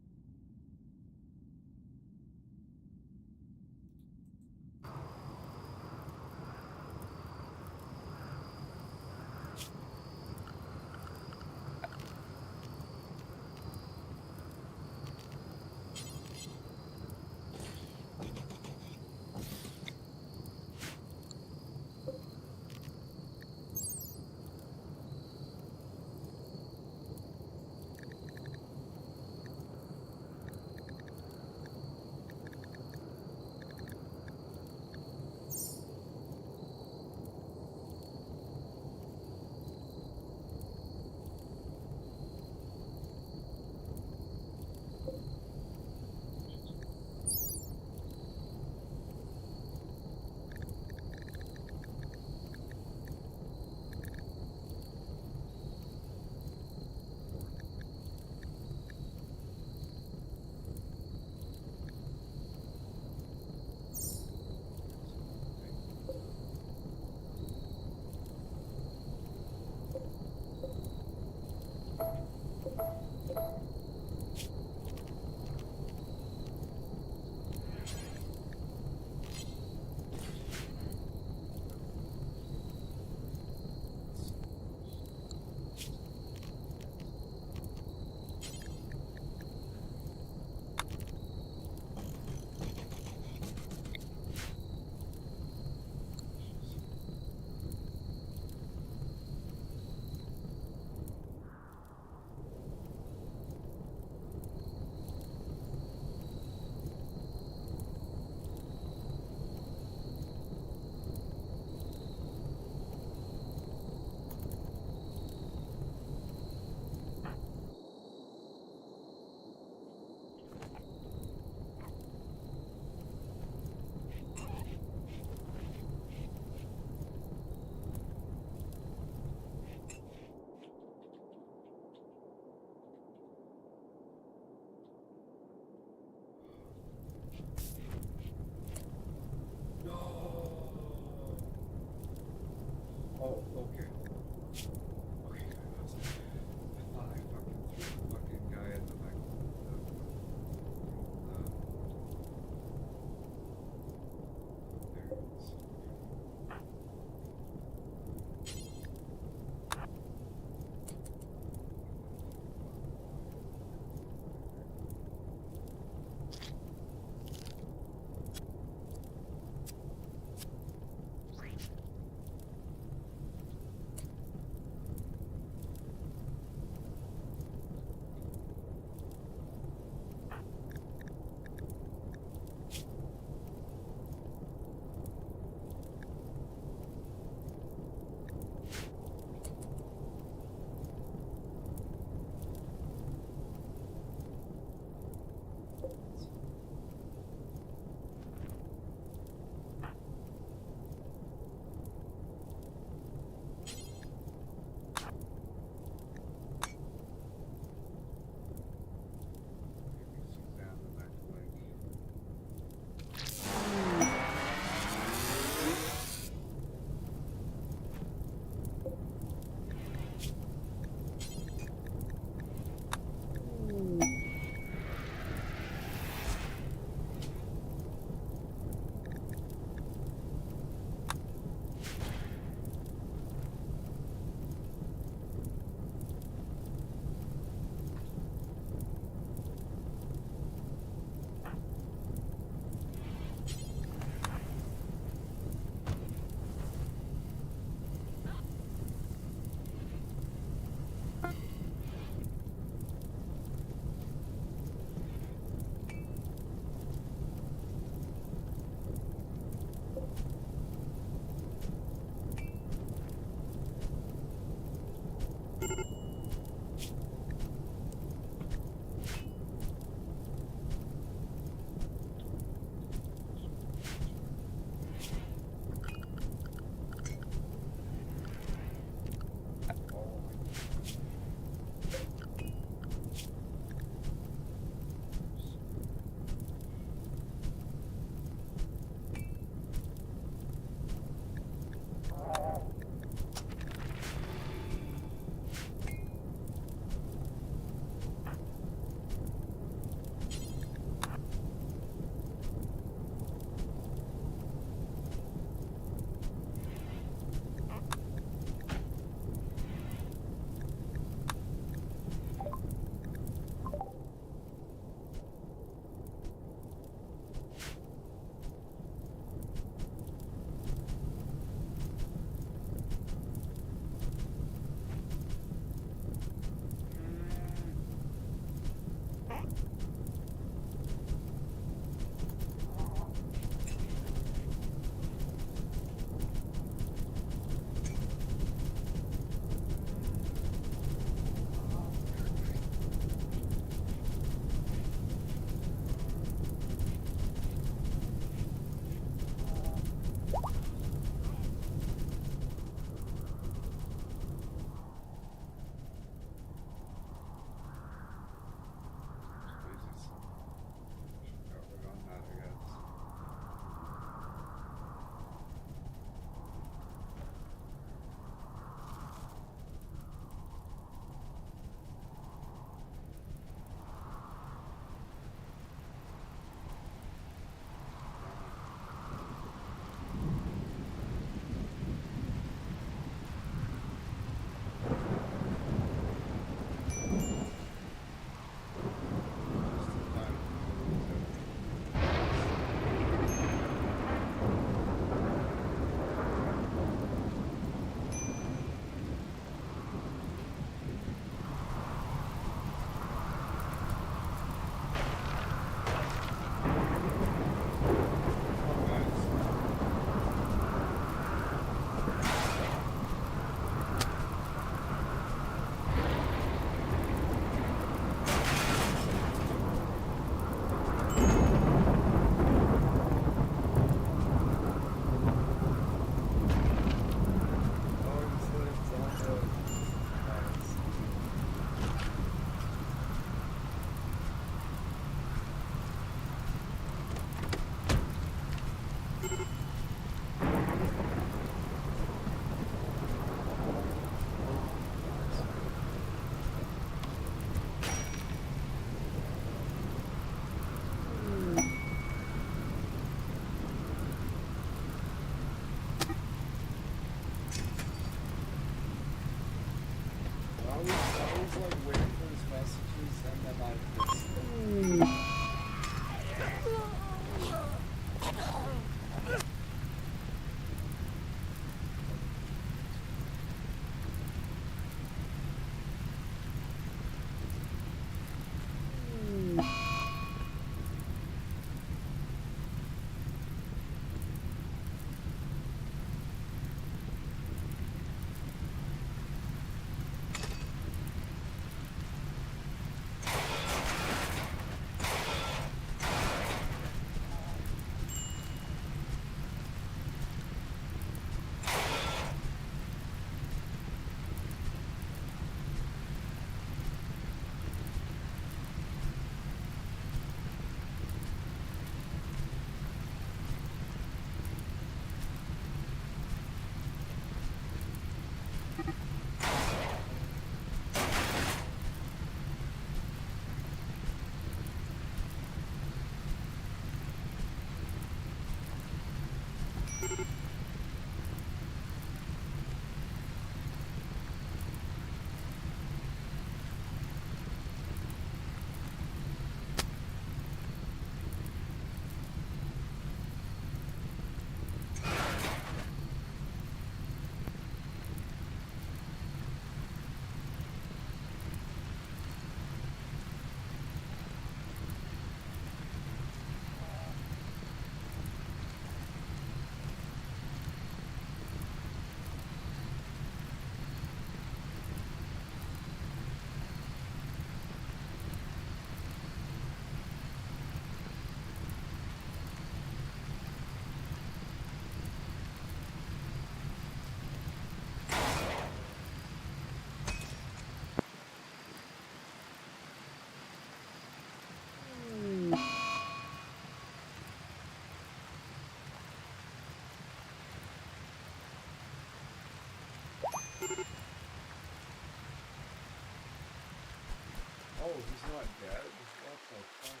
he's not dead? What the fuck?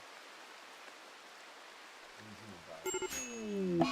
He's gonna die.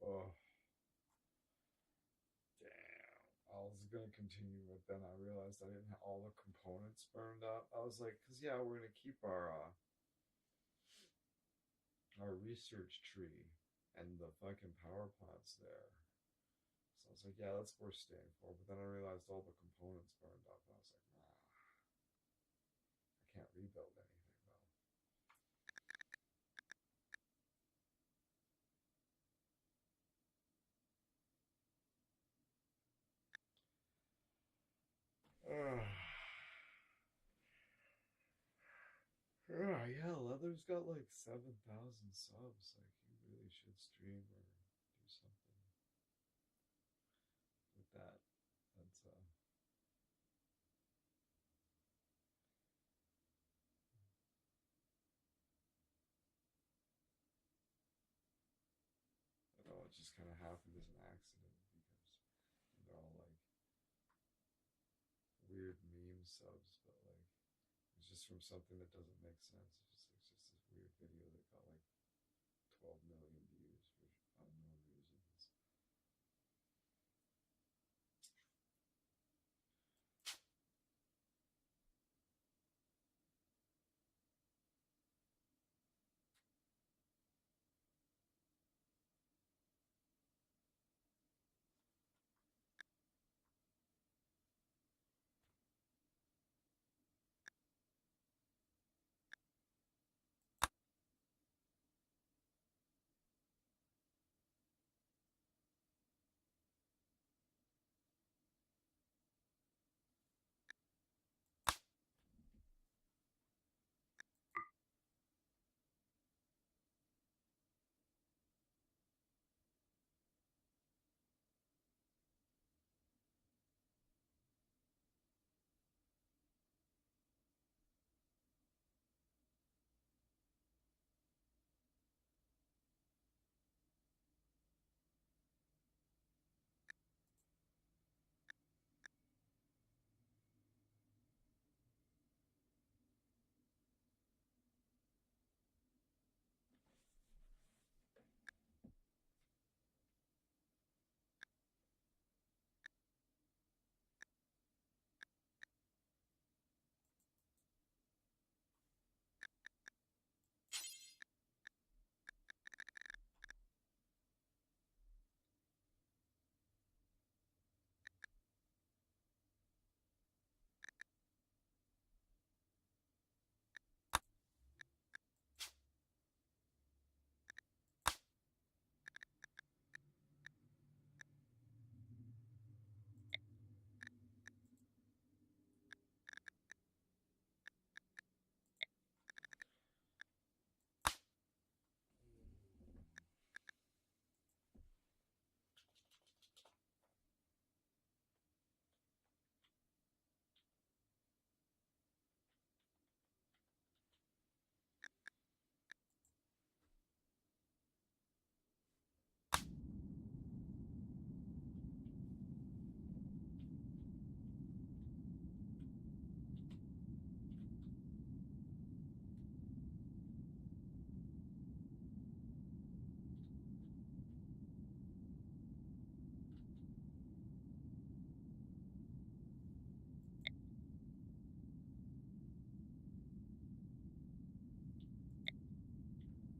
Oh, damn. I was gonna continue, but then I realized I didn't have all the components burned up. I was like, cause yeah, we're gonna keep our research tree and the fucking power plants there. So I was like, yeah, that's worth staying for. But then I realized all the components burned up, and I was like, nah, I can't rebuild anything though. Leather's got like 7,000 subs. Like, you really should stream or do something with that. That's I don't know, it just kind of happened as an accident because they're all like weird meme subs, but like it's just from something that doesn't make sense. It's just this weird video that got like 12 million views for unknown reasons.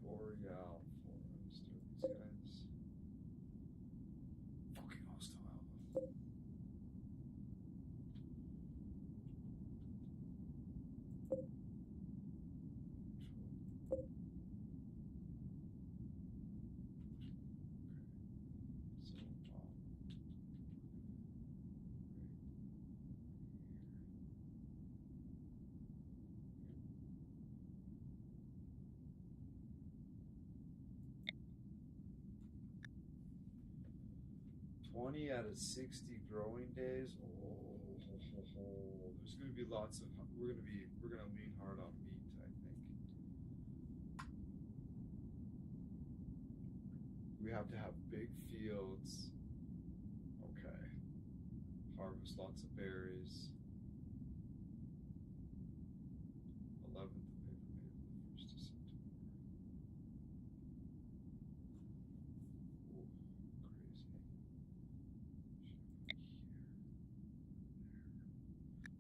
Boreal Forest. Are these guys fucking hostile alpha? So, right 20 out of 60 growing days. Oh, there's going to be lots of. We're going to lean hard on meat, I think. We have to have big fields. Okay. Harvest lots of berries. 11th of April, 1st of September. Ooh, crazy. Should I put here?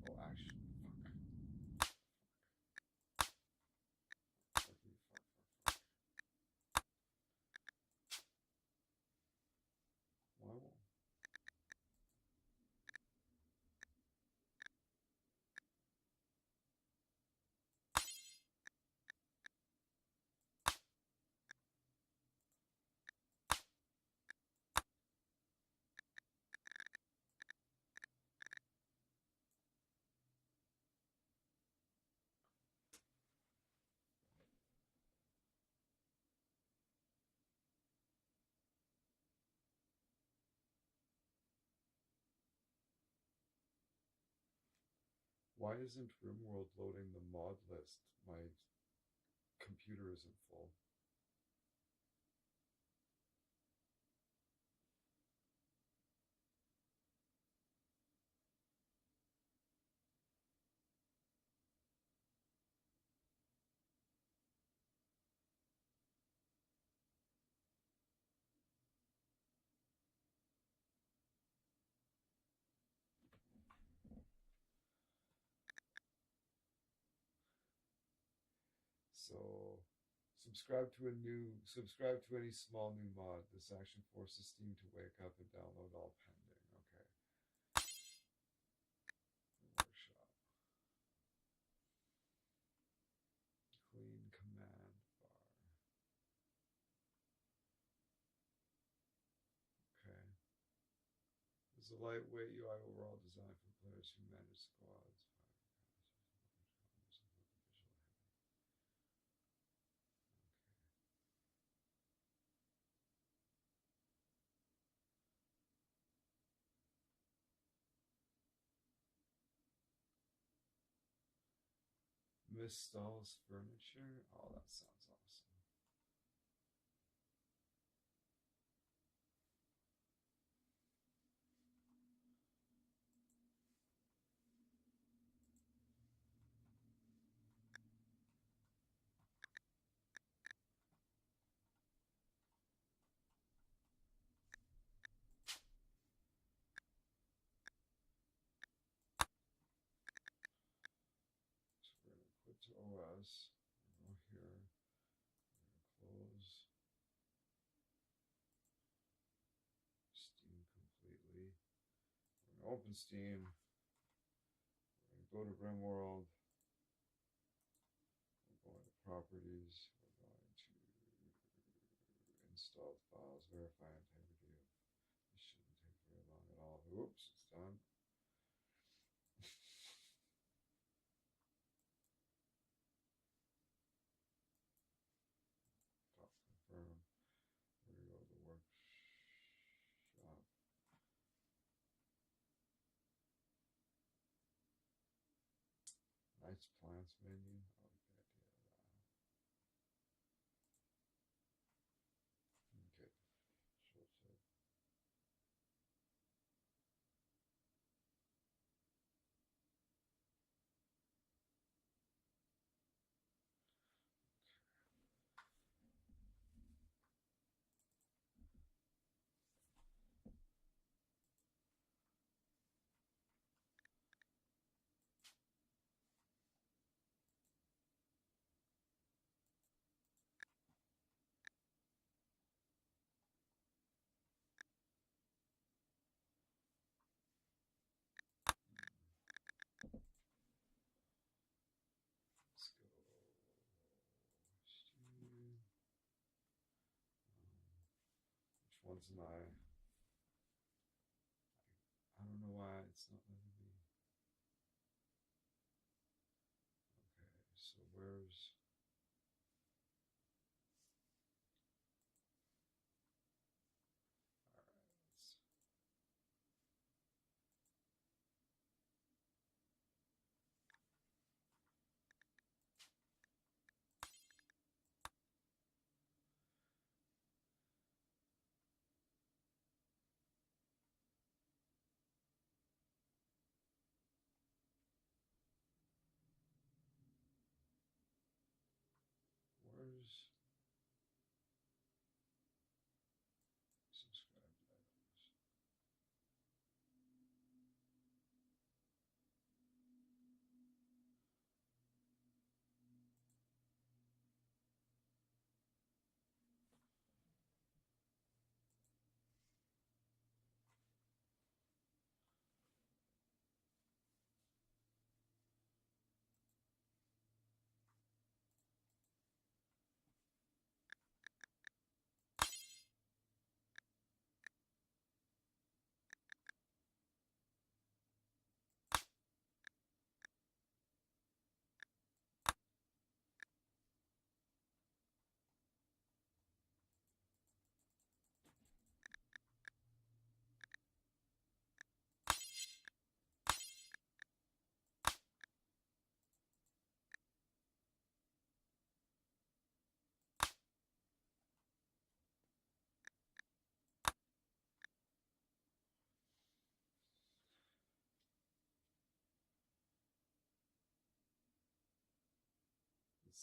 There. Oh, actually, fuck. Fuck. Why won't? Why isn't Rimworld loading the mod list? My computer isn't full. So subscribe to any small new mod. This action forces Steam to wake up and download all pending. Okay. Workshop. Clean command bar. Okay. This is a lightweight UI overall design for players who manage squads. Miss Stahl's furniture. Oh, that sounds awesome. So we're going to quit to OS. We're going to go here. We're going to close Steam completely. We're going to open Steam. We're going to go to Rimworld. We're going to properties. We're going to install files, verify integrity. This shouldn't take very long at all. Oops, it's done. Top confirm. We're going to go to the workshop. Nice plants menu. I like the idea of that. Okay. Short set. Let's go. Which one's my? I don't know why it's not letting me. Okay, so where's? All right.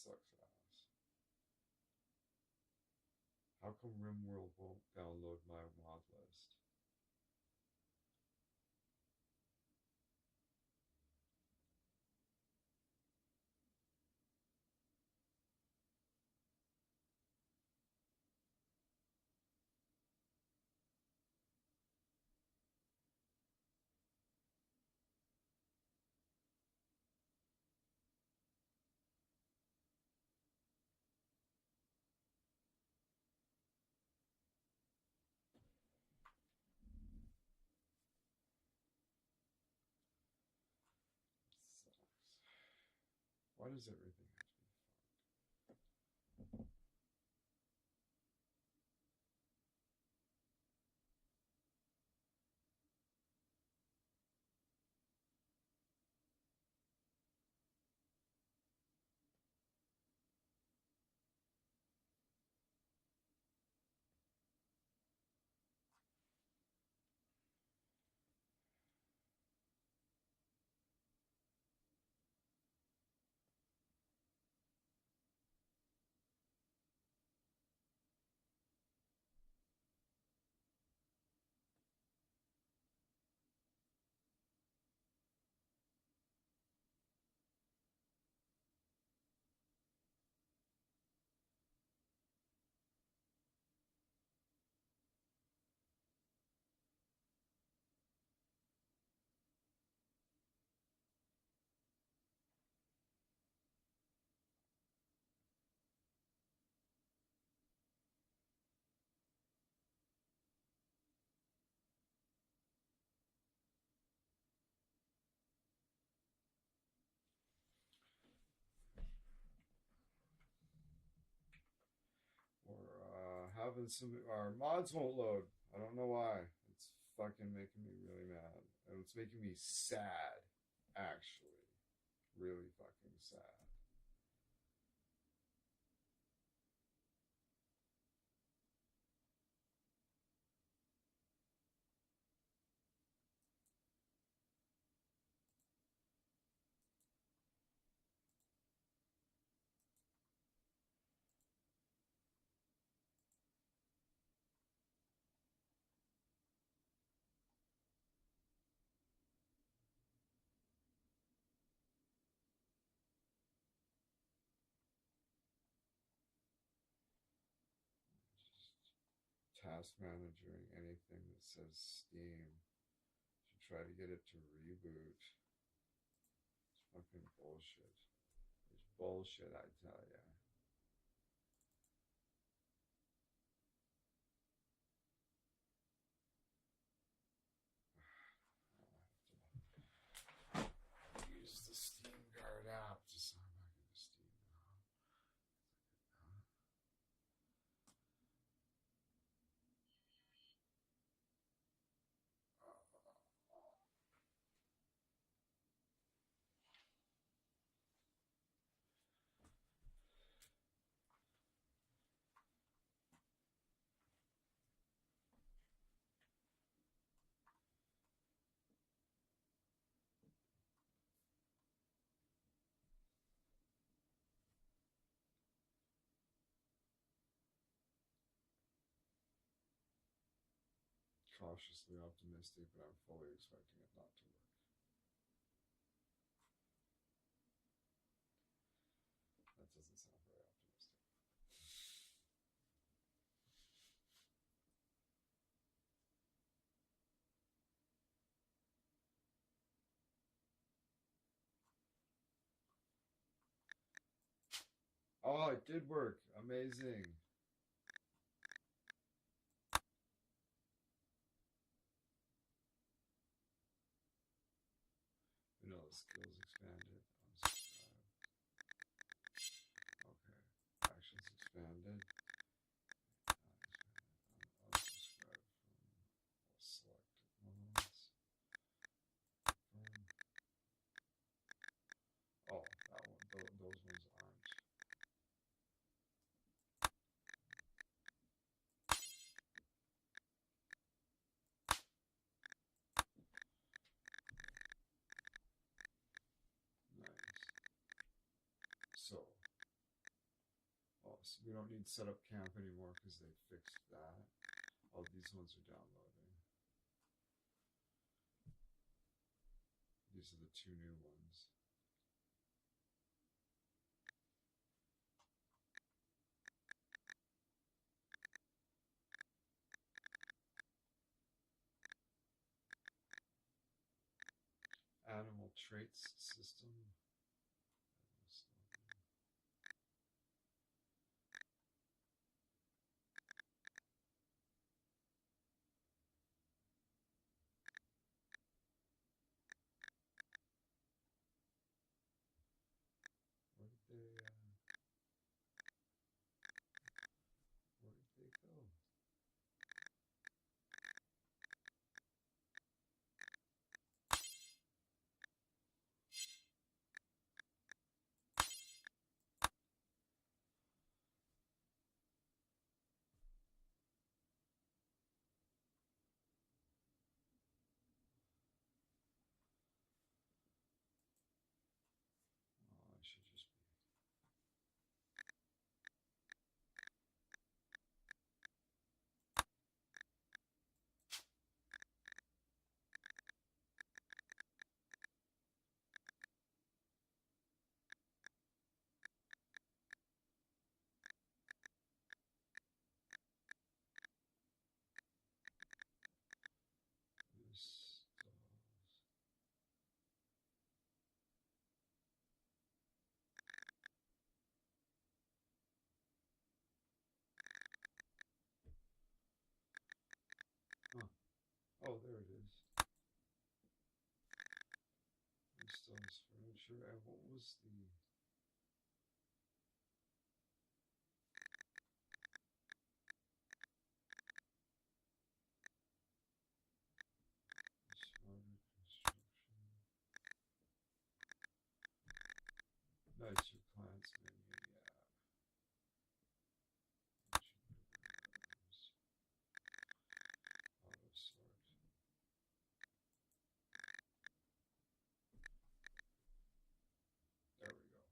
sucks ass. How come Rimworld won't download my mod list? Sucks. Why does everything have to be fucked? We're having some. Our mods won't load. I don't know why. It's fucking making me really mad. And it's making me sad, actually. Really fucking sad. Just task managering anything that says Steam. Should try to get it to reboot. It's fucking bullshit. It's bullshit, I tell ya. Use the Steam Guard app to sign back into Steam now. Cautiously optimistic, but I'm fully expecting it not to work. That doesn't sound very optimistic. Oh, it did work. Amazing. Vanilla skills expanded. Unsubscribe. Okay. Actions expanded. Unsubscribe from all selected modes. Confirm. Oh, that one. Those ones aren't. Nice. So we don't need setup camp anymore because they fixed that. All these ones are downloading. These are the 2 new ones. Animal traits system. Where did they go? Oh, I should just be. This does. Huh. Oh, there it is. Installs furniture. And what was the. Smarter construction. Nicer plants menu, yeah. Auto sort. There we go.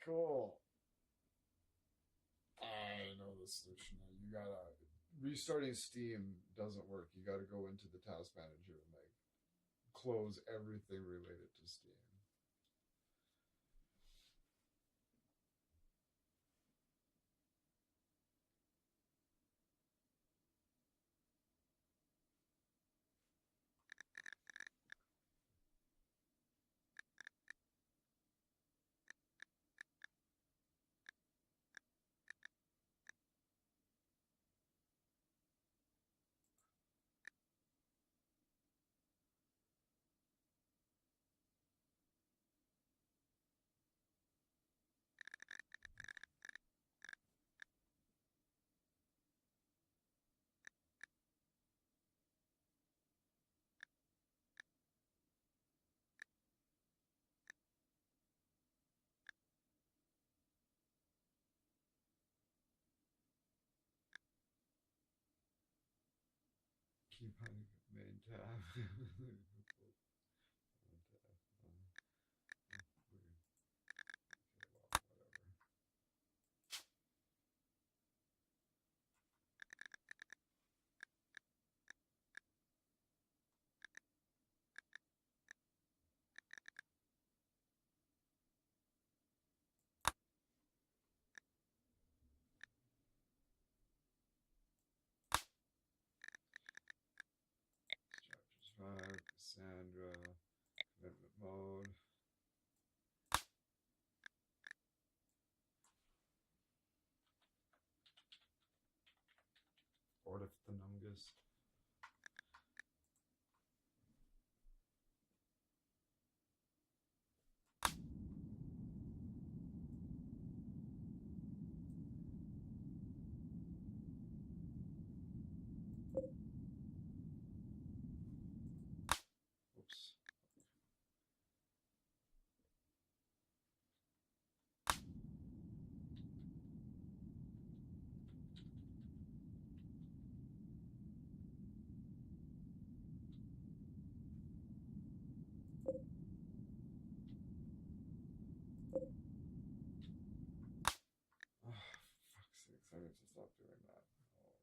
Cool. I know the solution now. You gotta restarting Steam doesn't work. You gotta go into the task manager and like close everything related to Steam. Keep on main tab. Main tab. Weird. Okay, well, whatever. Chapters 5, Cassandra, commitment mode. Ornithonungus. Oops. stop doing that. Oh dear.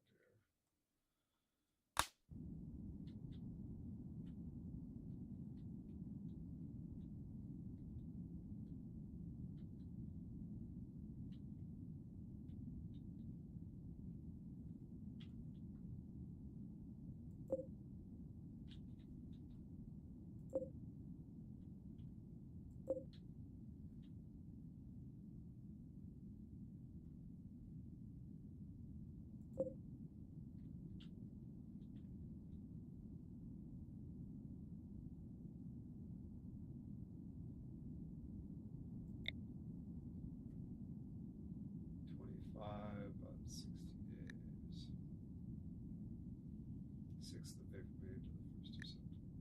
About 60 days. 6th of May to the 1st of September.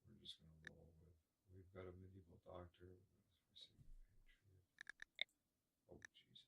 We're just going to roll with. We've got a medieval doctor. We're going to receive a patriot. Oh, Jesus.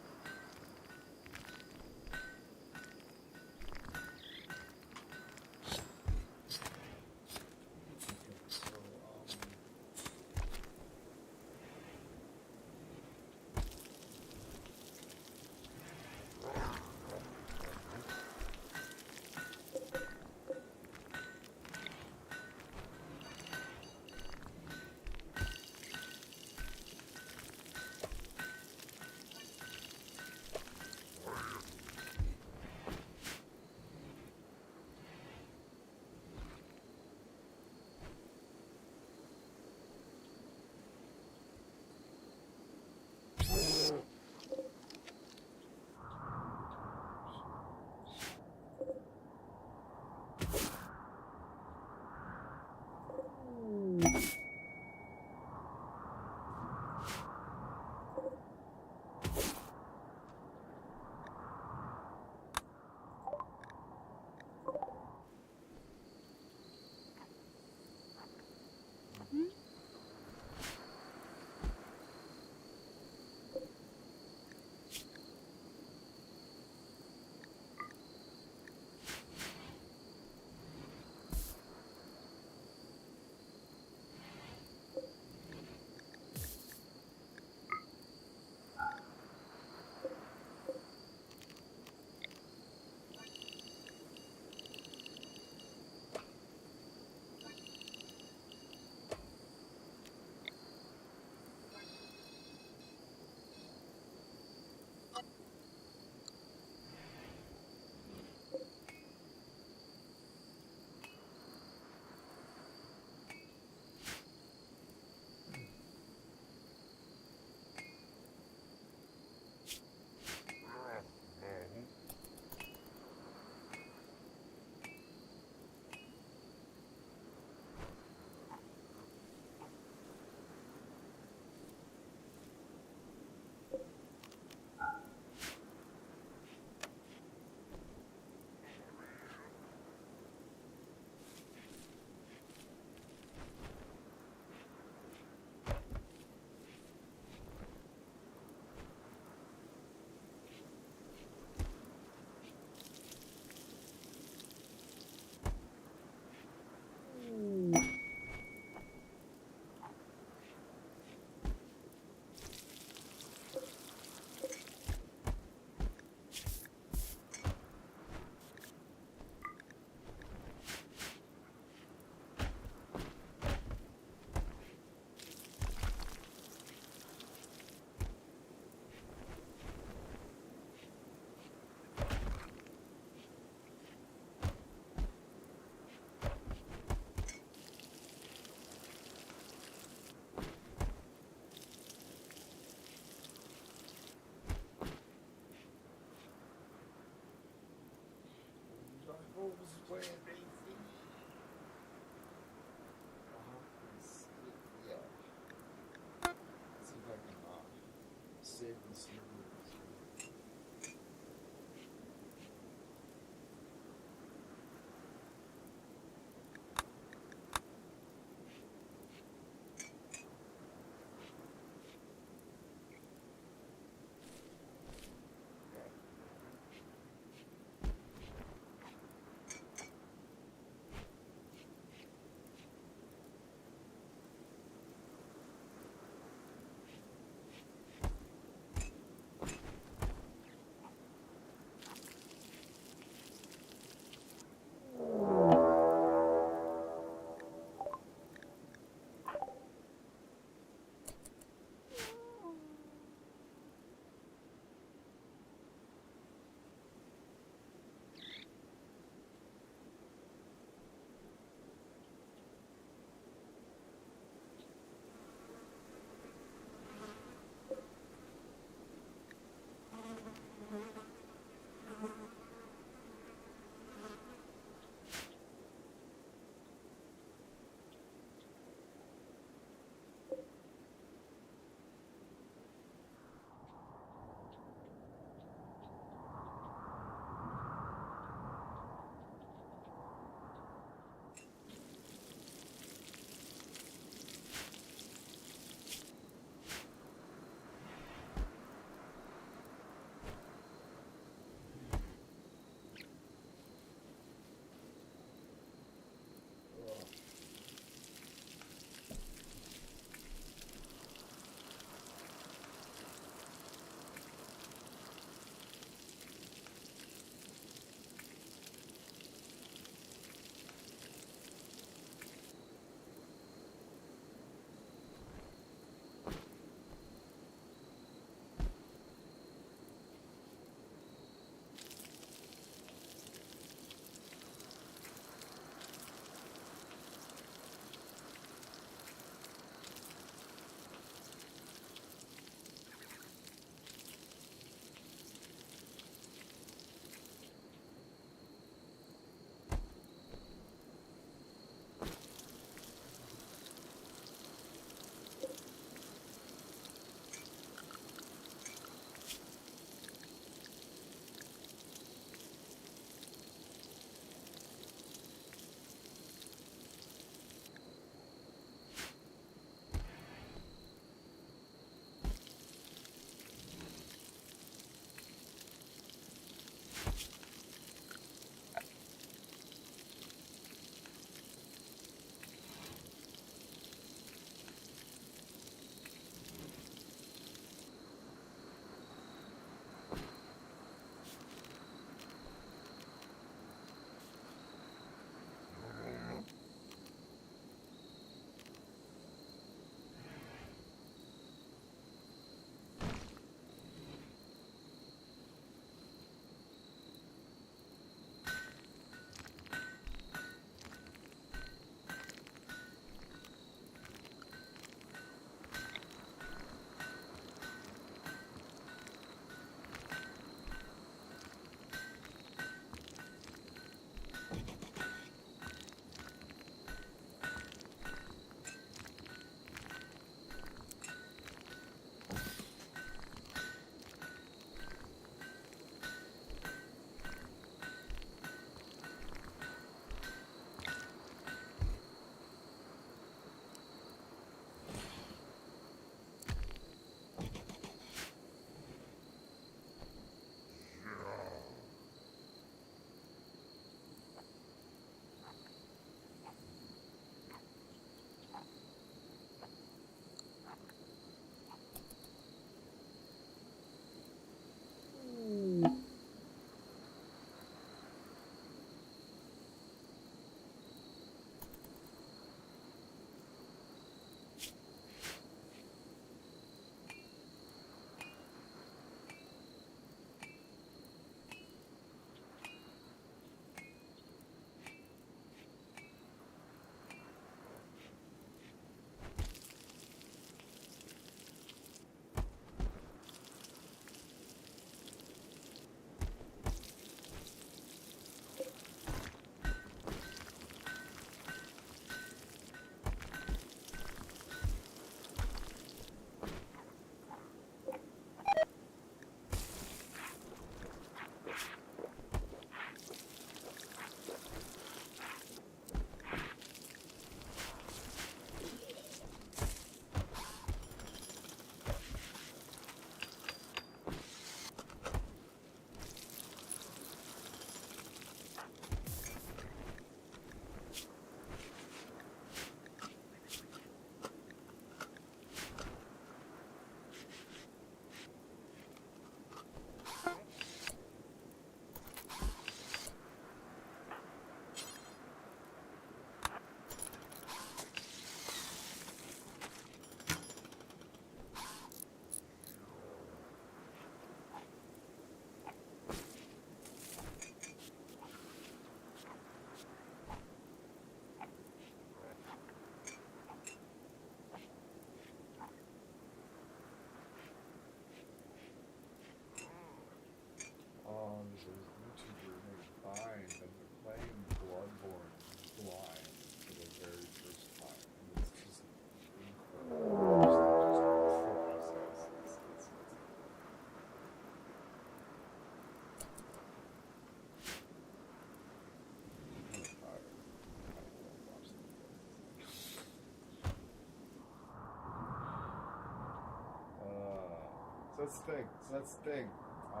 that's the thing. So that's the thing. The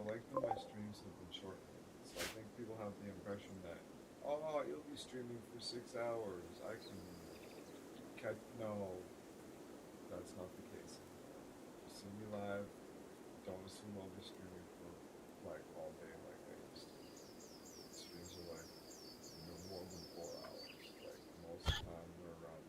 length of my streams have been shortening. So I think people have the impression that, oh, you'll be streaming for 6 hours. I can catch. No, that's not the case anymore. You see me live. Don't assume I'll be streaming for like all day like I used to. Streams are like, more than 4 hours. Like most of the time they're around.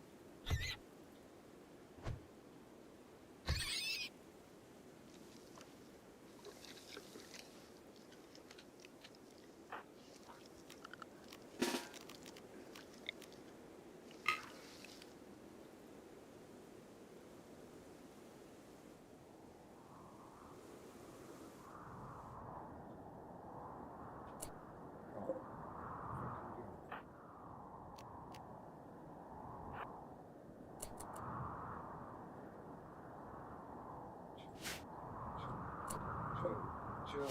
Oh, what are you doing? Chill.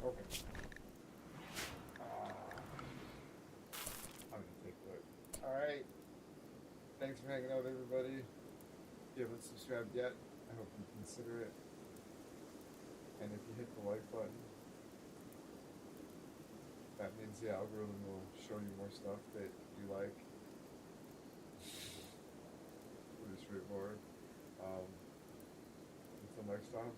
Okay. I'm gonna take a look. Alright. Thanks for hanging out, everybody. If you haven't subscribed yet, I hope you consider it. And if you hit the like button, that means the algorithm will show you more stuff that you like. Pretty straightforward. Until next time.